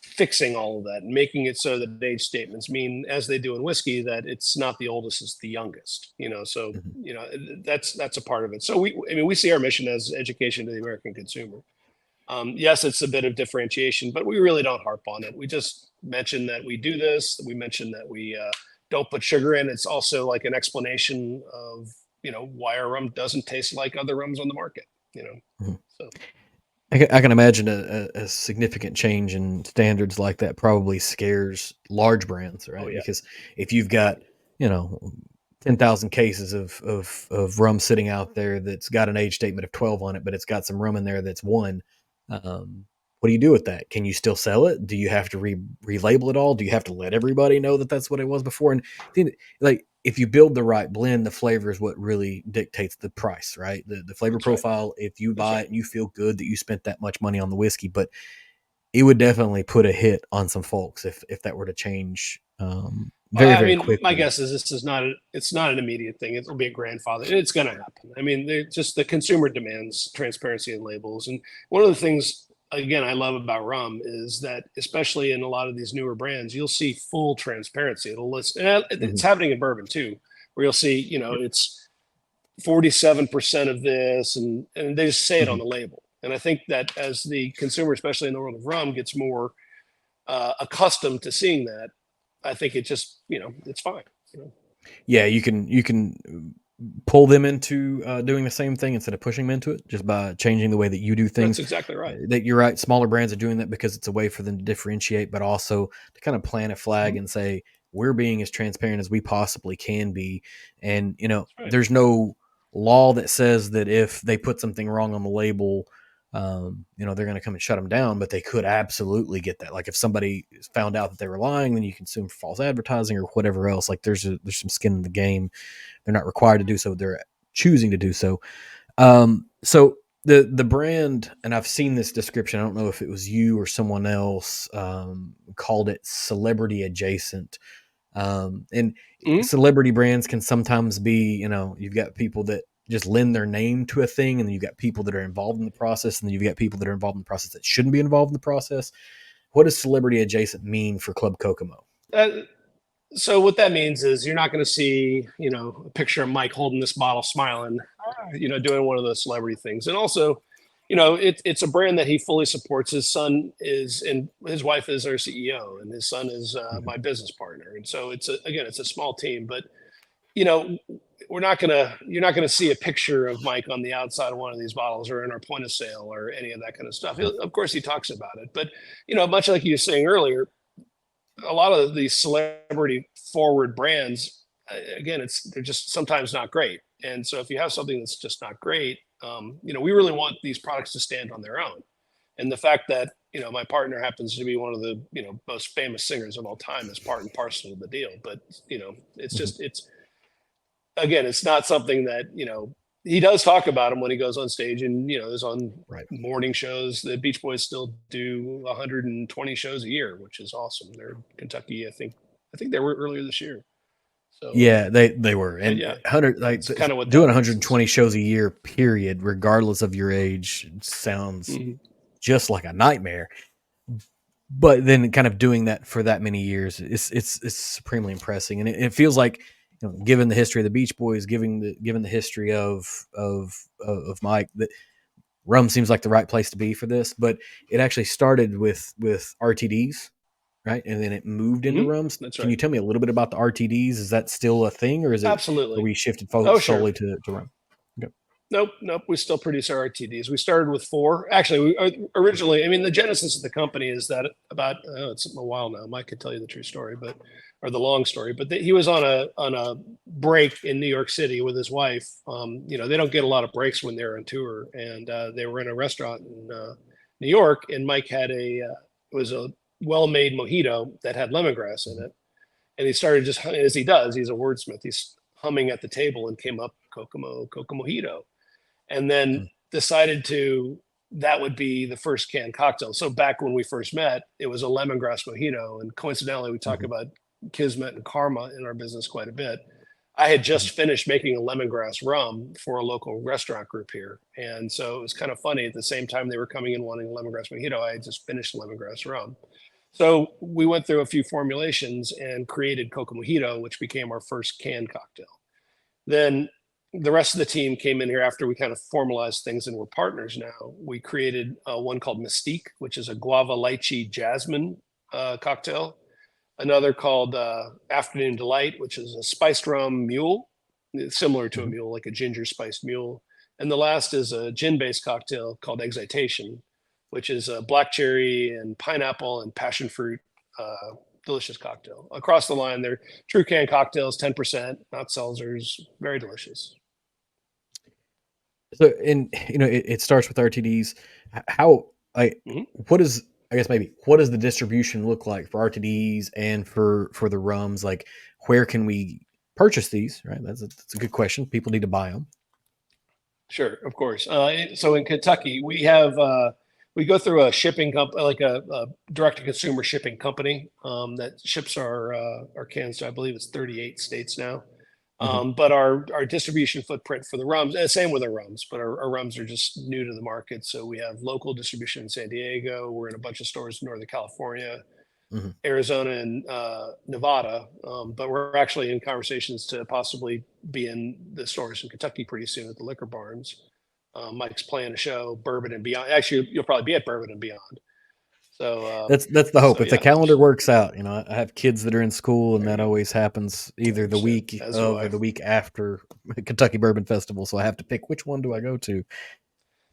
fixing all of that and making it so that age statements mean, as they do in whiskey, that it's not the oldest, it's the youngest. So mhm, that's a part of it. So I mean, we see our mission as education to the American consumer. Yes, it's a bit of differentiation, but we really don't harp on it. We just mention that we do this. We mention that we don't put sugar in. It's also like an explanation of why our rum doesn't taste like other rums on the market. mhm. So. I can imagine a significant change in standards like that probably scares large brands, Oh right? yeah. Because if you've got, you know, 10,000 cases of rum sitting out there that's got an age statement of 12 on it, but it's got some rum in there that's one, what do you do with that? Can you still sell it? Do you have to relabel it all? Do you have to let everybody know that that's what it was before? And like, if you build the right blend, the flavor is what really dictates the price, right? The flavor That's right. profile. If you That's buy right. it and you feel good that you spent that much money on the whiskey, but it would definitely put a hit on some folks if that were to change very I very mean, my quickly. guess is it's not an immediate thing. It'll be a grandfather. It's going to happen. I mean, just the consumer demands transparency in labels. And one of the things, again, I love about rum is that, especially in a lot of these newer brands, you'll see full transparency. It'll list, and it's Mhm. happening in bourbon too, where you'll see, Yep. 47% of this, and they just say it on Mhm. the label. And I think that as the consumer, especially in the world of rum, gets more accustomed to seeing that, I think it just, it's fine. Yeah, you can pull them into doing the same thing instead of pushing them into it just by changing the way that you do That's things. exactly right. That you're right. Smaller brands are doing that because it's a way for them to differentiate, but also to kind of plant a flag Mhm. and say we're being as transparent as we possibly can be. And That's right. there's no law that says that if they put something wrong on the label, they're going to come and shut them down. But they could absolutely get that. Like if somebody found out that they were lying, then you can sue them for false advertising or whatever else. Like there's some skin in the game. They're not required to do so. They're choosing to do so. So the brand, and I've seen this description. I don't know if it was you or someone else called it celebrity adjacent. And Mhm. celebrity brands can sometimes be, you've got people that just lend their name to a thing, and then you've got people that are involved in the process, and then you've got people that are involved in the process that shouldn't be involved in the process. What does celebrity adjacent mean for Club Kokomo? Uh, so what that means is you're not going to see, a picture of Mike holding this bottle, smiling, doing one of those celebrity things. And also, it's a brand that he fully supports. His son is, and his wife is our CEO, and his son is Mhm. my business partner. And so it's a small team, but you know, you're not gonna see a picture of Mike on the outside of one of these bottles or in our point of sale or any of that kind of stuff. Of course, he talks about it, but much like you were saying earlier, a lot of these celebrity forward brands, again, they're just sometimes not great. And so if you have something that's just not great, we really want these products to stand on their own. And the fact that my partner happens to be one of the most famous singers of all time is part and parcel of the deal. But it's Mhm. just it's again, it's not something that he does talk about him when he goes on stage, and is on Right. morning shows. The Beach Boys still do 120 shows a year, which is awesome. They're in Kentucky. I think they were earlier this year. So, Yeah, they were, but and yeah, 100 like that's kind of what doing that means. Is 120 shows a year, period, regardless of your age, sounds Mhm. just like a nightmare. But then, kind of doing that for that many years, it's supremely impressive, and it feels like, given the history of the Beach Boys, given the history of Mike, that rum seems like the right place to be for this. But it actually started with RTDs, right? And then it moved into Mhm. rums. That's Can you right. tell me a little bit about the RTDs? Is that still a thing, or are Absolutely. we shifted Oh, sure. solely to rum? Okay. Nope, nope. We still produce our RTDs. We started with four. Actually, originally, I mean, the genesis of the company is that about it's a while now. Mike could tell you the true story, but or the long story. But he was on a break in New York City with his wife. They don't get a lot of breaks when they're on tour, and they were in a restaurant in New York, and Mike had it was a well-made mojito that had lemongrass in Mhm. it, and he started just as he does. He's a wordsmith. He's humming at the table and came up Kokomo Mojito, and then Mhm. decided to that would be the first canned cocktail. So back when we first met, it was a lemongrass mojito, and coincidentally, we talk Mhm. about kismet and karma in our business quite a bit. I had just Mhm. finished making a lemongrass rum for a local restaurant group here, and so it was kind of funny. At the same time they were coming in wanting a lemongrass mojito, I had just finished lemongrass rum. So we went through a few formulations and created Coco Mojito, which became our first canned cocktail. Then the rest of the team came in here after we kind of formalized things and we're partners now. We created one called Mystique, which is a guava lychee jasmine cocktail. Another called Afternoon Delight, which is a spiced rum mule, similar to a Mhm. mule, like a ginger spiced mule. And the last is a gin based cocktail called Excitation, which is a black cherry and pineapple and passion fruit delicious cocktail. Across the line, they're true can cocktails, 10%, not seltzers, very delicious. So, and it starts with RTDs. How I Mhm. what is I guess maybe what does the distribution look like for RTDs and for the rums? Like, where can we purchase these? Right, that's a good question. People need to buy them. Sure, of course. So in Kentucky, we go through a shipping company, like a direct to consumer shipping company that ships our cans to, I believe it's 38 states now. Hmm. But our distribution footprint for the rums, same with our rums, but our rums are just new to the market. So we have local distribution in San Diego. We're in a bunch of stores in Northern California. Hmm. Arizona and Nevada, but we're actually in conversations to possibly be in the stores in Kentucky pretty soon at the liquor barns. Mike's playing a show, Bourbon and Beyond. Actually, you'll probably be at Bourbon and Beyond. That's the hope. So If the yeah, calendar works out, I have kids that are in school, and there that you go. always happens I either the understand. week As do of or I. the week after Kentucky Bourbon Festival. So I have to pick which one do I go to.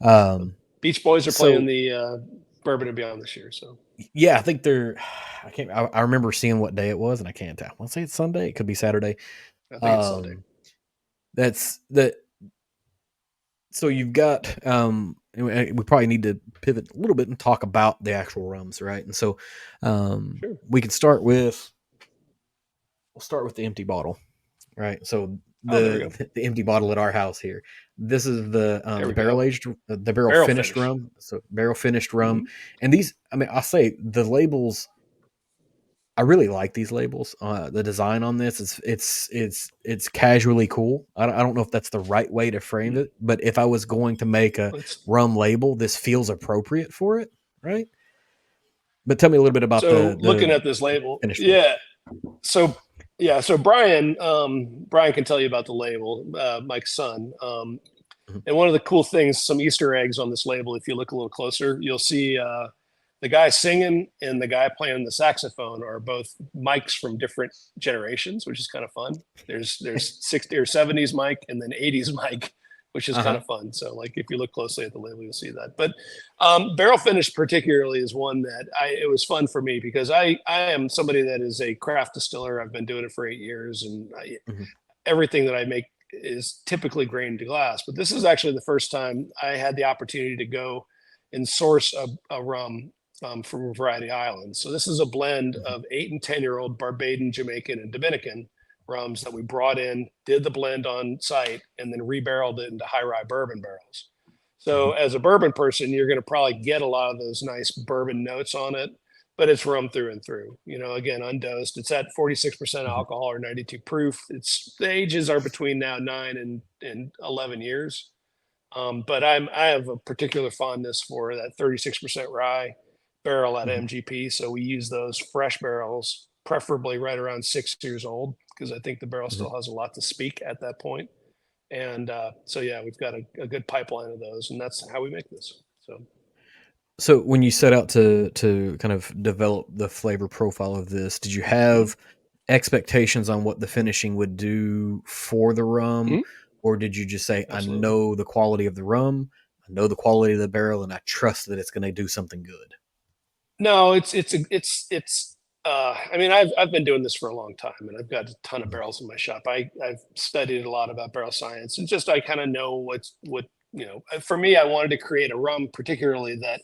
Um, Beach Boys are playing so the Bourbon and Beyond this year. So yeah, I think they're. I can't. I remember seeing what day it was, and I can't tell. Let's say it's Sunday. It could be Saturday. I think it's Sunday. Um, that's that. So you've got. We probably need to pivot a little bit and talk about the actual rums, right? And so, Sure. we can start with. We'll start with the empty bottle, right? So Oh, there we go. the empty bottle at our house here. This is There the we go. barrel aged, the barrel Barrel finished finish. rum. So barrel finished rum, Mm-hmm. and these. I mean, I'll say the labels. I really like these labels. The design on this is it's casually cool. I don't know if that's the right way to frame Mm-hmm. it, but if I was going to make a Let's. rum label, this feels appropriate for it, right? But tell me a little bit about So looking the at this label, finished rum. yeah. So so Brian can tell you about the label, Mike's son. Mhm. And one of the cool things, some Easter eggs on this label, if you look a little closer, you'll see the guy singing and the guy playing the saxophone are both Mikes from different generations, which is kind of fun. There's 60 or 70s Mike and then 80s Mike, which is Uh kind huh. of fun. So like if you look closely at the label, you'll see that. But barrel finish particularly is one that it was fun for me because I am somebody that is a craft distiller. I've been doing it for 8 years, and Hmm. everything that I make is typically grained to glass. But this is actually the first time I had the opportunity to go and source a rum from a variety of islands. So this is a blend Hmm. of 8 and 10-year-old Barbadian, Jamaican, and Dominican rums that we brought in, did the blend on site, and then rebarreled it into high rye bourbon barrels. So Hmm. as a bourbon person, you're going to probably get a lot of those nice bourbon notes on it, but it's rum through and through. Again, undosed. It's at 46% Hmm. alcohol or 92 proof. The ages are between now 9 and 11 years. But I have a particular fondness for that 36% rye barrel at Hmm. MGP. So we use those fresh barrels, preferably right around 6 years old, because I think the barrel Hmm. still has a lot to speak at that point. And so yeah, we've got a good pipeline of those, and that's how we make this. So So when you set out to kind of develop the flavor profile of this, did you mhm, have expectations on what the finishing would do for the rum, mhm, or did you just say, "I absolutely. know the quality of the rum, I know the quality of the barrel, and I trust that it's going to do something good"? No, it's. I mean, I've been doing this for a long time, and I've got a ton of Mhm. barrels in my shop. I've studied a lot about barrel science, and just I kind of know what For me, I wanted to create a rum, particularly that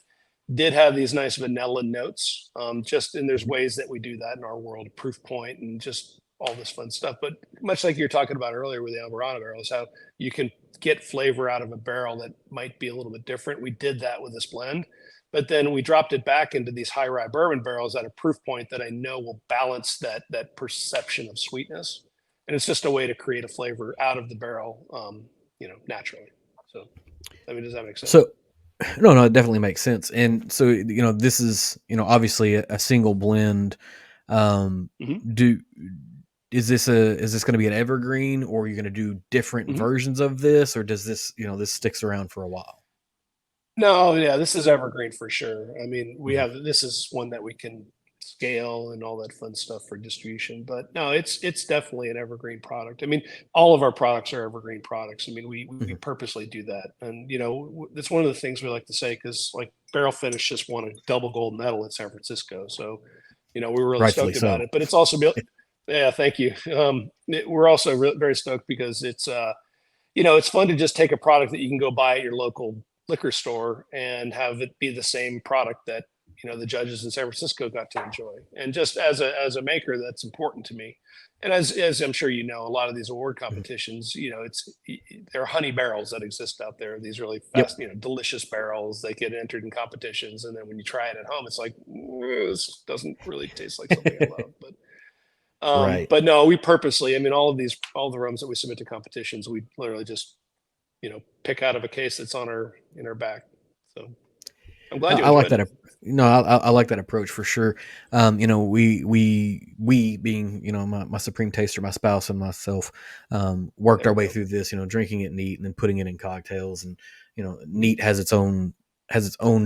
did have these nice vanilla notes. Just and there's ways that we do that in our world, proof point, and just all this fun stuff. But much like you're talking about earlier with the Alvarado barrels, how you can get flavor out of a barrel that might be a little bit different. We did that with this blend, but then we dropped it back into these high rye bourbon barrels at a proof point that I know will balance that perception of sweetness, and it's just a way to create a flavor out of the barrel, naturally. So, I mean, does that make sense? So no, it definitely makes sense. And so this is obviously a single blend. Hmm. Do is this going to be an evergreen, or are you going to do different Hmm. versions of this, or does this this sticks around for a while? No, yeah, this is evergreen for sure. I mean, Mhm. this is one that we can scale and all that fun stuff for distribution. But no, it's definitely an evergreen product. I mean, all of our products are evergreen products. I mean, we Mhm. purposely do that, and that's one of the things we like to say because like Barrel Finish just won a double gold medal in San Francisco, so we're really Rightfully stoked about so. it. But it's also yeah, thank you. We're also very stoked because it's fun to just take a product that you can go buy at your local liquor store and have it be the same product that the judges in San Francisco got to enjoy. And just as a maker, that's important to me. And as I'm sure a lot of these award Mhm. competitions, there are honey barrels that exist out there. These really Yep. fast, delicious barrels. They get entered in competitions, and then when you try it at home, it's like this doesn't really taste like something I love. Right. But no, we purposely. I mean, all the rums that we submit to competitions, we literally just pick out of a case that's on our in our back. So I'm I, glad you I like enjoyed that. it. No, I like that approach for sure. We being my supreme taster, my spouse and myself, worked There our we way go. through this. Drinking it neat and then putting it in cocktails, and Mhm. neat has its own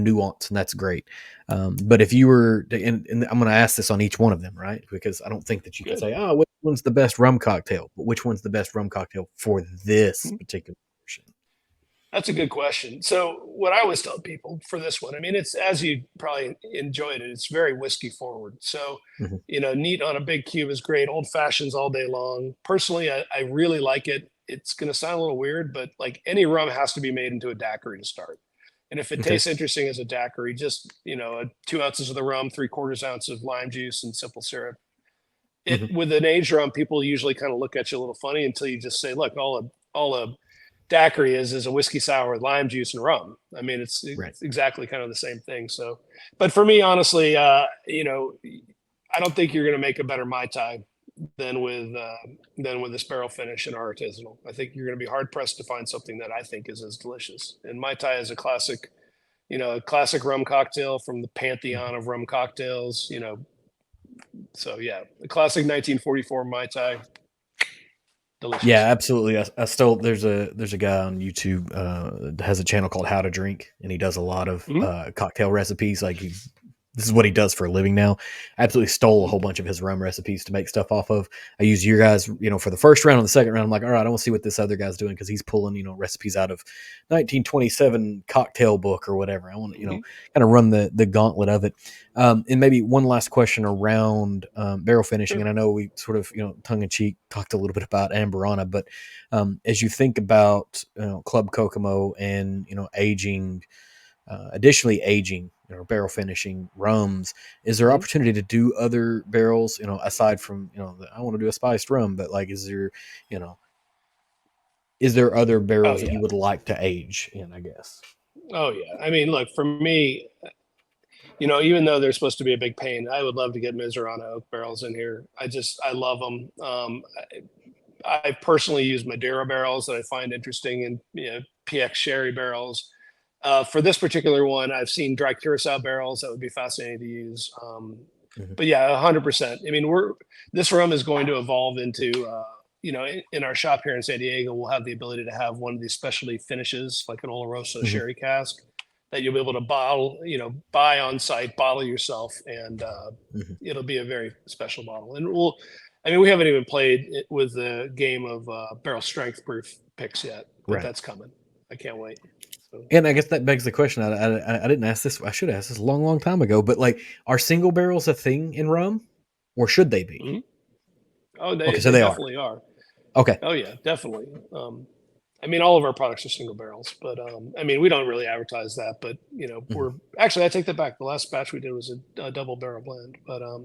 nuance, and that's great. But if you were, and I'm going to ask this on each one of them, right? Because I don't think that you can Good. say, oh, which one's the best rum cocktail, but which one's the best rum cocktail for this Mhm. particular version? That's a good question. So, what I always tell people for this one, I mean, it's as you probably enjoyed it, it's very whiskey forward. So, Hmm. neat on a big cube is great. Old fashions all day long. Personally, I really like it. It's going to sound a little weird, but like any rum has to be made into a daiquiri to start. And if it Okay. tastes interesting as a daiquiri, just, 2 ounces of the rum, 3/4 ounce of lime juice, and simple syrup. It Hmm. with an aged rum, people usually kind of look at you a little funny until you just say, "Look, all a daiquiri is a whiskey sour with lime juice and rum." I mean, Right. it's exactly kind of the same thing. So, but for me, honestly, I don't think you're going to make a better mai tai than with this barrel finish and artisanal. I think you're going to be hard pressed to find something that I think is as delicious. And mai tai is a classic rum cocktail from the Mhm. pantheon of rum cocktails. So yeah, the classic 1944 mai tai, Yeah, delicious. absolutely. I still there's a guy on YouTube that has a channel called How to Drink, and he does a lot of Mm-hmm. cocktail recipes. Like this is what he does for a living now. I absolutely stole a Mm-hmm. whole bunch of his rum recipes to make stuff off of. I use your guys, for the first round and the second round. I'm like, all right, I want to see what this other guy's doing because he's pulling, recipes out of 1927 cocktail book or whatever. I want to, Mm-hmm. kind of run the gauntlet of it. And maybe one last question around barrel finishing. Sure. And I know we sort of, tongue in cheek talked a little bit about Amberana, but as you think about Club Kokomo and aging additionally aging barrel finishing rums, is there Mm-hmm. opportunity to do other barrels aside from I want to do a spiced rum, but like you know is there other Oh barrels that yeah. you would like to age in, I guess? Oh yeah. I mean, look, for me, even though they're supposed to be a big pain, I would love to get Mizrahi oak barrels in here. I love them. I personally use Madeira barrels that I find interesting, and PX sherry barrels. For this particular one, I've seen dry curacao barrels that would be fascinating to use. Hmm. But yeah, 100%. I mean, this rum is going to evolve into, in our shop here in San Diego, we'll have the ability to have one of these specialty finishes, like an Oloroso Hmm. sherry cask, that you'll be able to buy on site, bottle yourself, and Hmm. it'll be a very special bottle. And I mean, we haven't even played it with the game of barrel strength proof picks yet, but Right. that's coming. I can't wait. So, And I guess that begs the question. I didn't ask this. I should have asked this a long, long time ago. But like, are single barrels a thing in rum, or should they be? mhm. Oh, they Okay, so they they are. definitely are. Okay. Oh yeah, definitely. I mean, all of our products are single barrels, but I mean, we don't really advertise that. But Hmm. we're actually, I take that back. The last batch we did was a double barrel blend. But I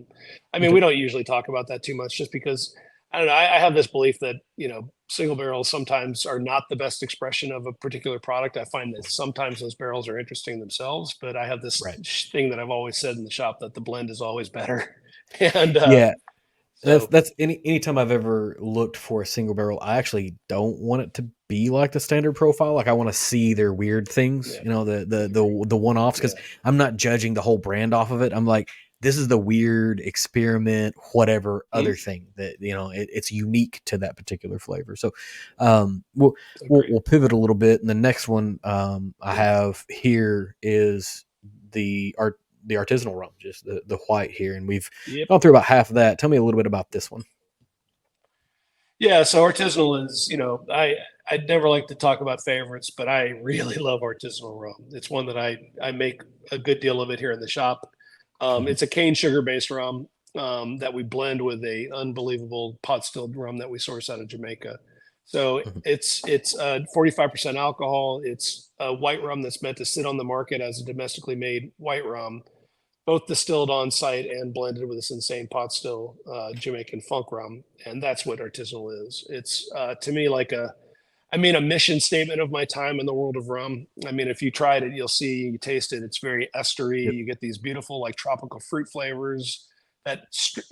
mean, Okay. we don't usually talk about that too much, just because I don't know. I have this belief that single barrels sometimes are not the best expression of a particular product. I find that sometimes those barrels are interesting themselves, but I have this Right. thing that I've always said in the shop that the blend is always better. And Yeah. That's so that's anytime I've ever looked for a single barrel, I actually don't want it to be like the standard profile. Like I want to see their weird things, yeah, the one offs, because yeah, I'm not judging the whole brand off of it. I'm like, this is the weird experiment, whatever mhm, other thing that it's unique to that particular flavor. So, we'll, we'll agreed. we'll pivot a little bit, and the next one I Sure. have here is the artisanal rum, just the white here, and we've Yep. gone through about half of that. Tell me a little bit about this one. Yeah, so artisanal is, I'd never like to talk about favorites, but I really love artisanal rum. It's one that I make a good deal of it here in the shop. Mhm. It's a cane sugar based rum that we blend with a unbelievable pot stilled rum that we source out of Jamaica. So Mhm. it's 45% alcohol. It's a white rum that's meant to sit on the market as a domestically made white rum, both distilled on site and blended with this insane pot still Jamaican funk rum, and that's what artisanal is. It's to me like a mission statement of my time in the world of rum. I mean, if you tried it, you'll see, you taste it. It's very estery. Yep. You get these beautiful like tropical fruit flavors that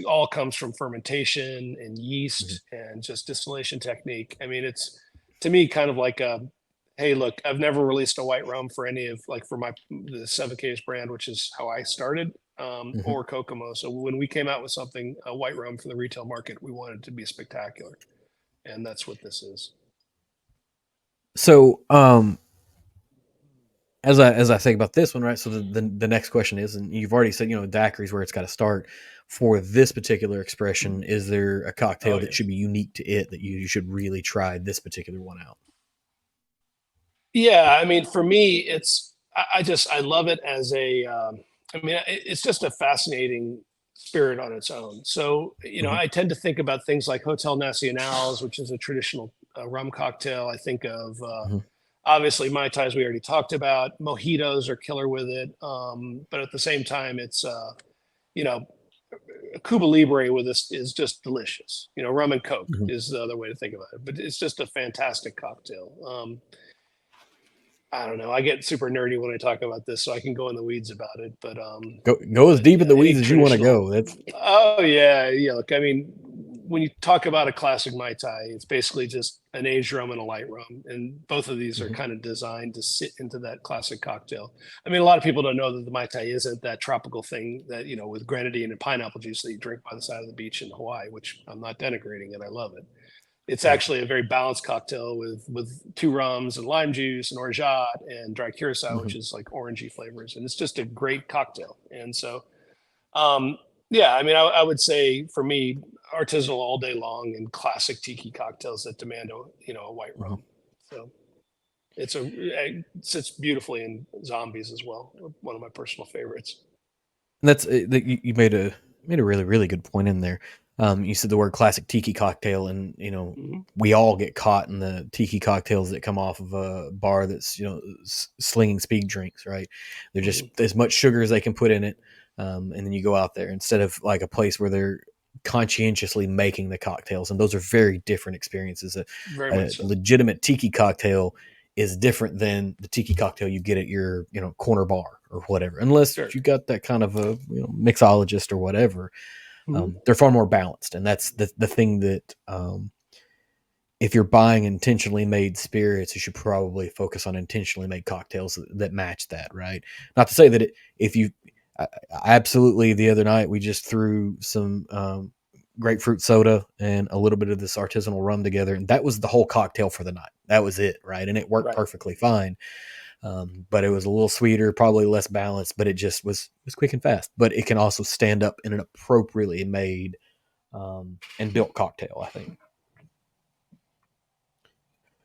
all comes from fermentation and Mhm. yeast and just distillation technique. I mean, it's to me kind of like hey, look, I've never released a white rum for any of like for the Seven K's brand, which is how I started, Hmm. or Kokomo. So when we came out with something, a white rum for the retail market, we wanted it to be spectacular, and that's what this is. So, as I think about this one, right? So the next question is, and you've already said, daiquiri is where it's got to start. For this particular expression, is there a cocktail Oh that yeah. should be unique to it that you should really try this particular one out? Yeah, I mean, for me, I love it as I mean, it's just a fascinating spirit on its own. So, Hmm. I tend to think about things like Hotel Nacionals, which is a traditional rum cocktail. I think of Hmm. obviously Mai Tais we already talked about. Mojitos are killer with it, but at the same time, it's you know, Cuba Libre with this is just delicious. Rum and Coke Hmm. is the other way to think about it, but it's just a fantastic cocktail. I don't know. I get super nerdy when I talk about this, so I can go in the weeds about it. Go as But deep in yeah, the any weeds as you want to traditional. go. That's Oh yeah, yeah. Look, I mean, when you talk about a classic Mai Tai, it's basically just an aged rum and a light rum, and both of these are Mhm. kind of designed to sit into that classic cocktail. I mean, a lot of people don't know that the Mai Tai isn't that tropical thing that with grenadine and pineapple juice that you drink by the side of the beach in Hawaii, which I'm not denigrating it. I love it. It's right. actually a very balanced cocktail with two rums and lime juice and orgeat and dry curacao, Hmm. which is like orangey flavors, and it's just a great cocktail. And so, um, yeah, I mean, I would say for me, artisanal all day long and classic tiki cocktails that demand a white Hmm. rum. So it sits beautifully in zombies as well. One of my personal favorites. And you made a really really good point in there. You said the word classic tiki cocktail, and Mm-hmm. we all get caught in the tiki cocktails that come off of a bar that's slinging speed drinks, right? They're just Mm-hmm. as much sugar as they can put in it, and then you go out there instead of like a place where they're conscientiously making the cocktails, and those are very different experiences. Very A much so. legitimate tiki cocktail is different than the tiki cocktail you get at your corner bar or whatever, unless Sure. you got that kind of a mixologist or whatever. Mm-hmm. They're far more balanced, and that's the thing that if you're buying intentionally made spirits, you should probably focus on intentionally made cocktails that match that, right? Not to say that if you absolutely, the other night we just threw some grapefruit soda and a little bit of this artisanal rum together, and that was the whole cocktail for the night. That was it, right? And it worked Right. perfectly fine. But it was a little sweeter, probably less balanced, but it just was quick and fast. But it can also stand up in an appropriately made and built cocktail, I think.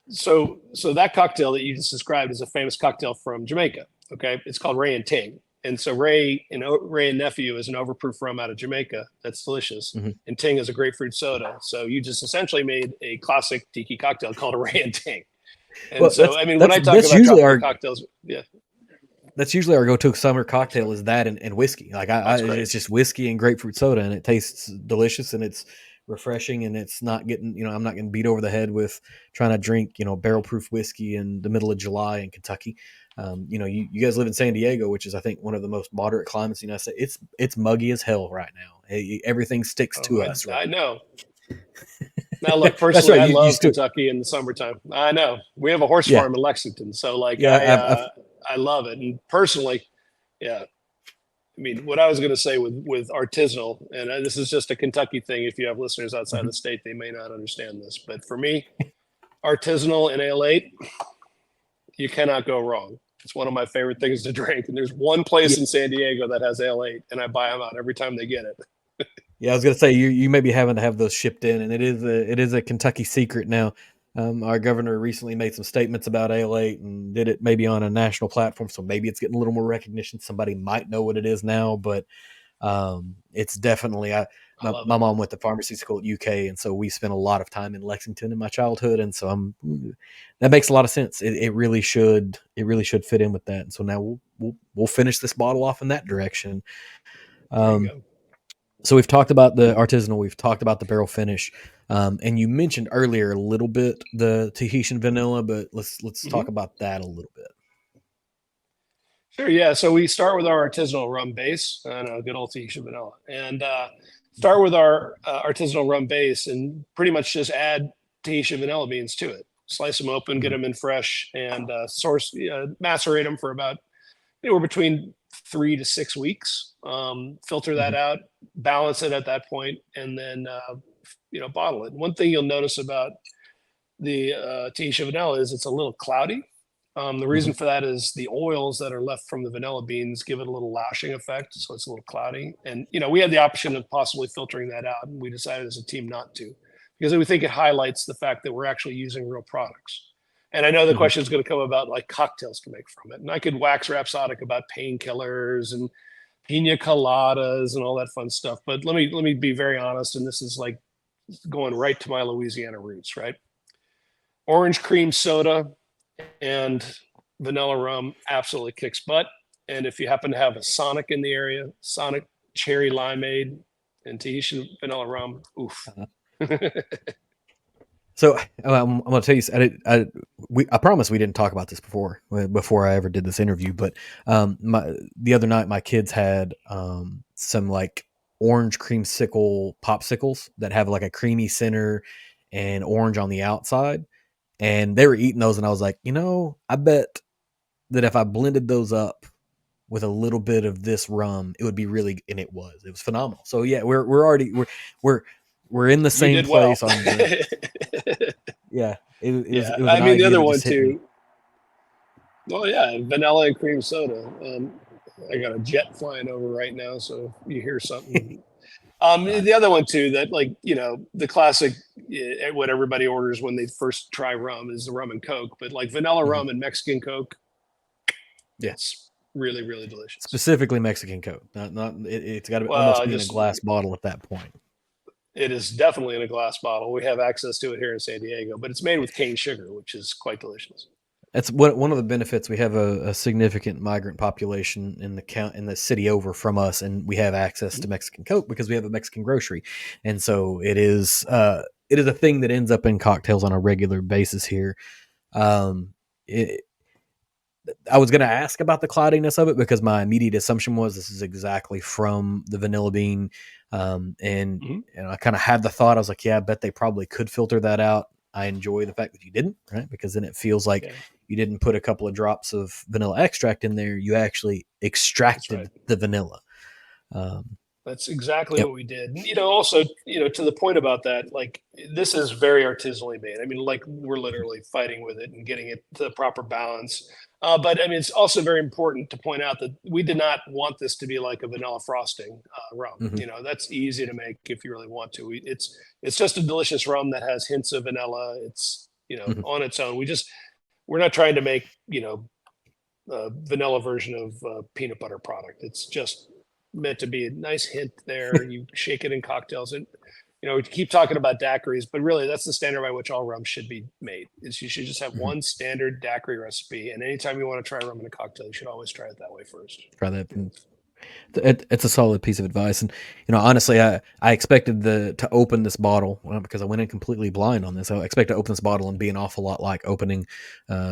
So that cocktail that you just described is a famous cocktail from Jamaica. Okay, it's called Ray and Ting. And so Ray and Nephew is an overproof rum out of Jamaica that's delicious, Mm-hmm. and Ting is a grapefruit soda. So you just essentially made a classic tiki cocktail called a Ray and Ting. And Well, so I mean, when I talk about tropical cocktails, yeah, that's usually our go-to summer I'm cocktail sorry, is that and whiskey. Like that's great. it's just whiskey and grapefruit soda, and it tastes delicious and it's refreshing, and it's not getting I'm not getting beat over the head with trying to drink barrel proof whiskey in the middle of July in Kentucky. You guys live in San Diego, which is I think one of the most moderate climates in the United States. It's muggy as hell right now. Everything sticks Oh, to us I right know. Now, look, That's personally, right. I You love still Kentucky in the summertime. I know we have a horse yeah farm in Lexington, so like yeah I love it. And personally, yeah, I mean, what I was going to say with artisanal, and this is just a Kentucky thing. If you have listeners outside mhm. the state, they may not understand this, but for me, artisanal and ale 8, you cannot go wrong. It's one of my favorite things to drink. And there's one Yeah. place in San Diego that has ale 8, and I buy them out every time they get it. Yeah, I was gonna say you may be having to have those shipped in, and it is a Kentucky secret now. Our governor recently made some statements about Ale 8 and did it maybe on a national platform, so maybe it's getting a little more recognition. Somebody might know what it is now, but it's definitely I love my it. mom went to pharmacy school at UK, and so we spent a lot of time in Lexington in my childhood, and so that makes a lot of sense. It really should fit in with that, and so now we'll finish this bottle off in that direction. There you Um, go. so we've talked about the artisanal, we've talked about the barrel finish, and you mentioned earlier a little bit the Tahitian vanilla, but let's talk Hmm. about that a little bit. Sure. Yeah. So we start with our artisanal rum base and a good old Tahitian vanilla, and start with our artisanal rum base, and pretty much just add Tahitian vanilla beans to it. slice them open, get Mhm. them in fresh, and macerate them for about anywhere between 3 to 6 weeks. Filter that Mhm. out, balance it at that point, and then bottle it. One thing you'll notice about the Tahitian vanilla is it's a little cloudy. The reason Mhm. for that is the oils that are left from the vanilla beans give it a little lashing effect, so it's a little cloudy. And we had the option of possibly filtering that out, and we decided as a team not to, because we think it highlights the fact that we're actually using real products. And I know the Mhm. question is going to come about like cocktails to make from it, and I could wax rhapsodic about painkillers and pina coladas and all that fun stuff. But let me be very honest, and this is like going right to my Louisiana roots, right? Orange cream soda and vanilla rum absolutely kicks butt. And if you happen to have a Sonic in the area, Sonic cherry limeade and Tahitian vanilla rum, oof. Uh-huh. So I'm going to tell you, I promise we didn't talk about this before I ever did this interview. But the other night, my kids had some like orange creamsicle popsicles that have like a creamy center and orange on the outside, and they were eating those, and I was like, I bet that if I blended those up with a little bit of this rum, it would be really, and it was phenomenal. So yeah, we're we're in the You same did well. place on drinks. Yeah, Yeah. it was I an mean, the idea other that one just hit me. too. Oh, yeah. Vanilla and cream soda. I got a jet flying over right now. So if you hear something. Uh, The other one too, that like, the classic, what everybody orders when they first try rum is the rum and Coke, but like vanilla mhm. rum and Mexican Coke, Yeah, it's really, really delicious. specifically Mexican Coke. It's got to Well, almost I be in a just glass bottle at that point. it is definitely in a glass bottle. We have access to it here in San Diego, but it's made with cane sugar, which is quite delicious. That's one of the benefits. We have a significant migrant population in the city over from us, and we have access to Mexican Coke because we have a Mexican grocery, and so it is a thing that ends up in cocktails on a regular basis here. Um, it, I was going to ask about the cloudiness of it because my immediate assumption was this is exactly from the vanilla bean, and Mm-hmm. I kind of had the thought. I was like, yeah, I bet they probably could filter that out. I enjoy the fact that you didn't, right? Because then it feels like Yeah, you didn't put a couple of drops of vanilla extract in there. You actually that's right. extracted the vanilla. Um, That's exactly yep. what we did. And, also, to the point about that, like this is very artisanally made. I mean, like we're literally fighting with it and getting it to the proper balance. But I mean, it's also very important to point out that we did not want this to be like a vanilla frosting rum. Hmm. That's easy to make if you really want to. It's just a delicious rum that has hints of vanilla. It's Hmm. on its own. We're not trying to make a vanilla version of peanut butter product. It's just meant to be a nice hint there. You shake it in cocktails, and we keep talking about daiquiris, but really that's the standard by which all rum should be made. Is you should just have Hmm. one standard daiquiri recipe, and anytime you want to try rum in a cocktail, you should always try it that way first. Try that. It's a solid piece of advice, and honestly, I expected to open this bottle because I went in completely blind on this. I expect to open this bottle and be an awful lot like opening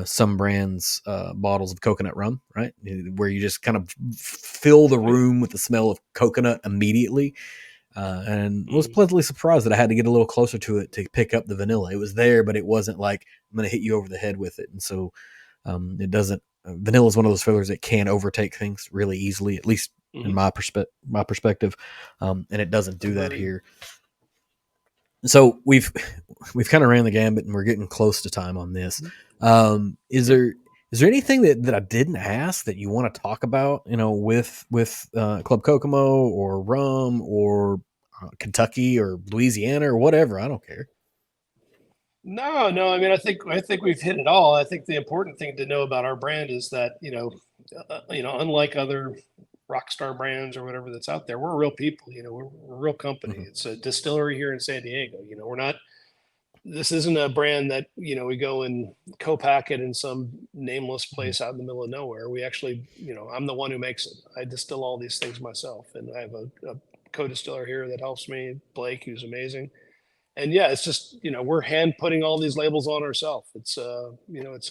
some brands bottles of coconut rum, right? Where you just kind of fill the Right? room with the smell of coconut immediately, and was Mm. pleasantly surprised that I had to get a little closer to it to pick up the vanilla. It was there, but it wasn't like I'm going to hit you over the head with it, and so it doesn't. Vanilla is one of those fillers that can overtake things really easily, at least in Hmm. my perspective, and it doesn't do that Agreed. here. So we've kind of ran the gambit, and we're getting close to time on this. Is Yep. there anything that I didn't ask that you want to talk about? With Club Kokomo or rum or Kentucky or Louisiana or whatever. I don't care. No, no. I mean, I think we've hit it all. I think the important thing to know about our brand is that unlike other rock star brands or whatever that's out there, we're real people. We're a real company. Hmm. It's a distillery here in San Diego. We're not. This isn't a brand that we go and co-pack it in some nameless place out in the middle of nowhere. We actually, I'm the one who makes it. I distill all these things myself, and I have a co-distiller here that helps me, Blake, who's amazing. And yeah, it's just we're hand putting all these labels on ourselves. It's a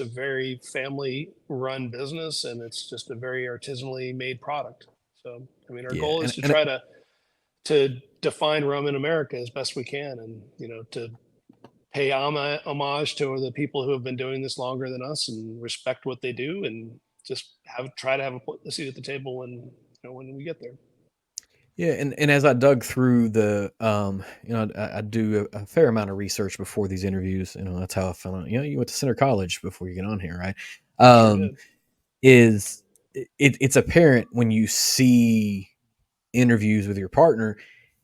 very family run business, and it's just a very artisanally made product. So I mean, our Yeah, goal is to try to define rum in America as best we can, and to pay homage to the people who have been doing this longer than us and respect what they do, and just try to have a seat at the table when we get there. Yeah, and as I dug through the, I do a fair amount of research before these interviews. That's how I found out. You went to Center College before you get on here, right? Sure Um, did. is it's apparent when you see interviews with your partner,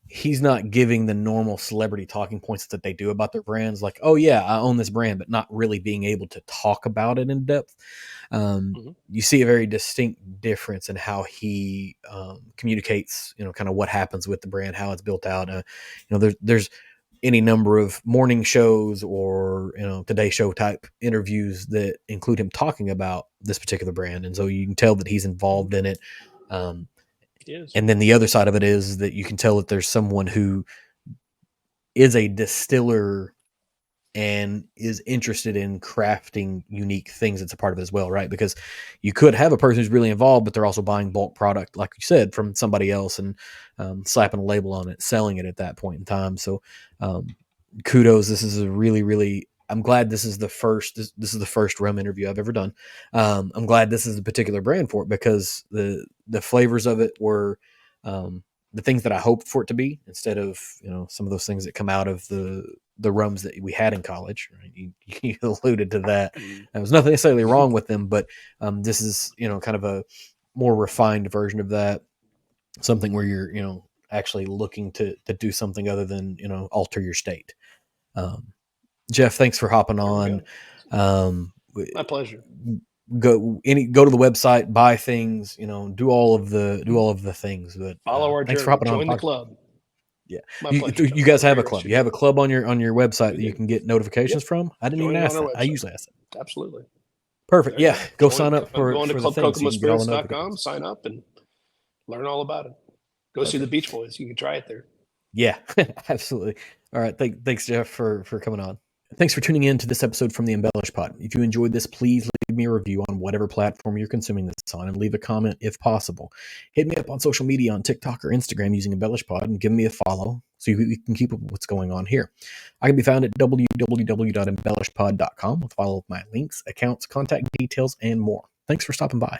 he's not giving the normal celebrity talking points that they do about their brands, like, oh yeah, I own this brand, but not really being able to talk about it in depth. You see a very distinct difference in how he communicates, kind of what happens with the brand, how it's built out. There's any number of morning shows or Today Show type interviews that include him talking about this particular brand, and so you can tell that he's involved in it. Um, Yes. and then the other side of it is that you can tell that there's someone who is a distiller and is interested in crafting unique things that's a part of it as well, right? Because you could have a person who's really involved, but they're also buying bulk product, like you said, from somebody else and slapping a label on it, selling it at that point in time. So kudos. This is a really, really, I'm glad this is the first, this is the first rum interview I've ever done. I'm glad this is a particular brand for it because the flavors of it were the things that I hoped for it to be, instead of, some of those things that come out of the rums that we had in college. Right? You alluded to that. There was nothing necessarily wrong with them, but this is, kind of a more refined version of that. Something where you're, actually looking to do something other than, alter your state. Geoff, thanks for hopping There we on. go. My pleasure. Go to the website, buy things, do all of the things. But Follow our thanks for journey. hopping on the Join the podcast. club. Yeah, My pleasure, you Tom. guys Have a have a great rest club. of You your have a day. club on your website We that you do. can get notifications Yep. from. I didn't even Join on ask our that. I website. usually ask that. Absolutely. Perfect. There you Yeah, go. go sign up Go into for the thing so you can get all the clubkokomospirits.com, notifications. sign up, and learn all about it. Go see the Perfect. Beach Boys. You can try it there. Yeah, absolutely. All right. Thanks, Geoff, for coming on. Thanks for tuning in to this episode from the Embellish Pod. If you enjoyed this, please leave me a review on whatever platform you're consuming this on, and leave a comment if possible. Hit me up on social media on TikTok or Instagram using EmbellishPod, and give me a follow so we can keep up with what's going on here. I can be found at www.embellishpod.com with all of my links, accounts, contact details, and more. Thanks for stopping by.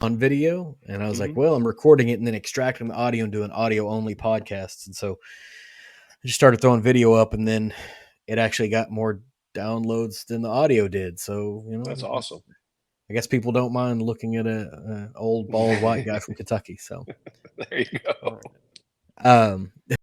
on video, and I was like, Mhm. well, I'm recording it and then extracting the audio and doing audio only podcasts. And so I just started throwing video up, and then it actually got more downloads than the audio did. So, That's awesome. I guess people don't mind looking at a old bald white guy from Kentucky. So, There you go. um,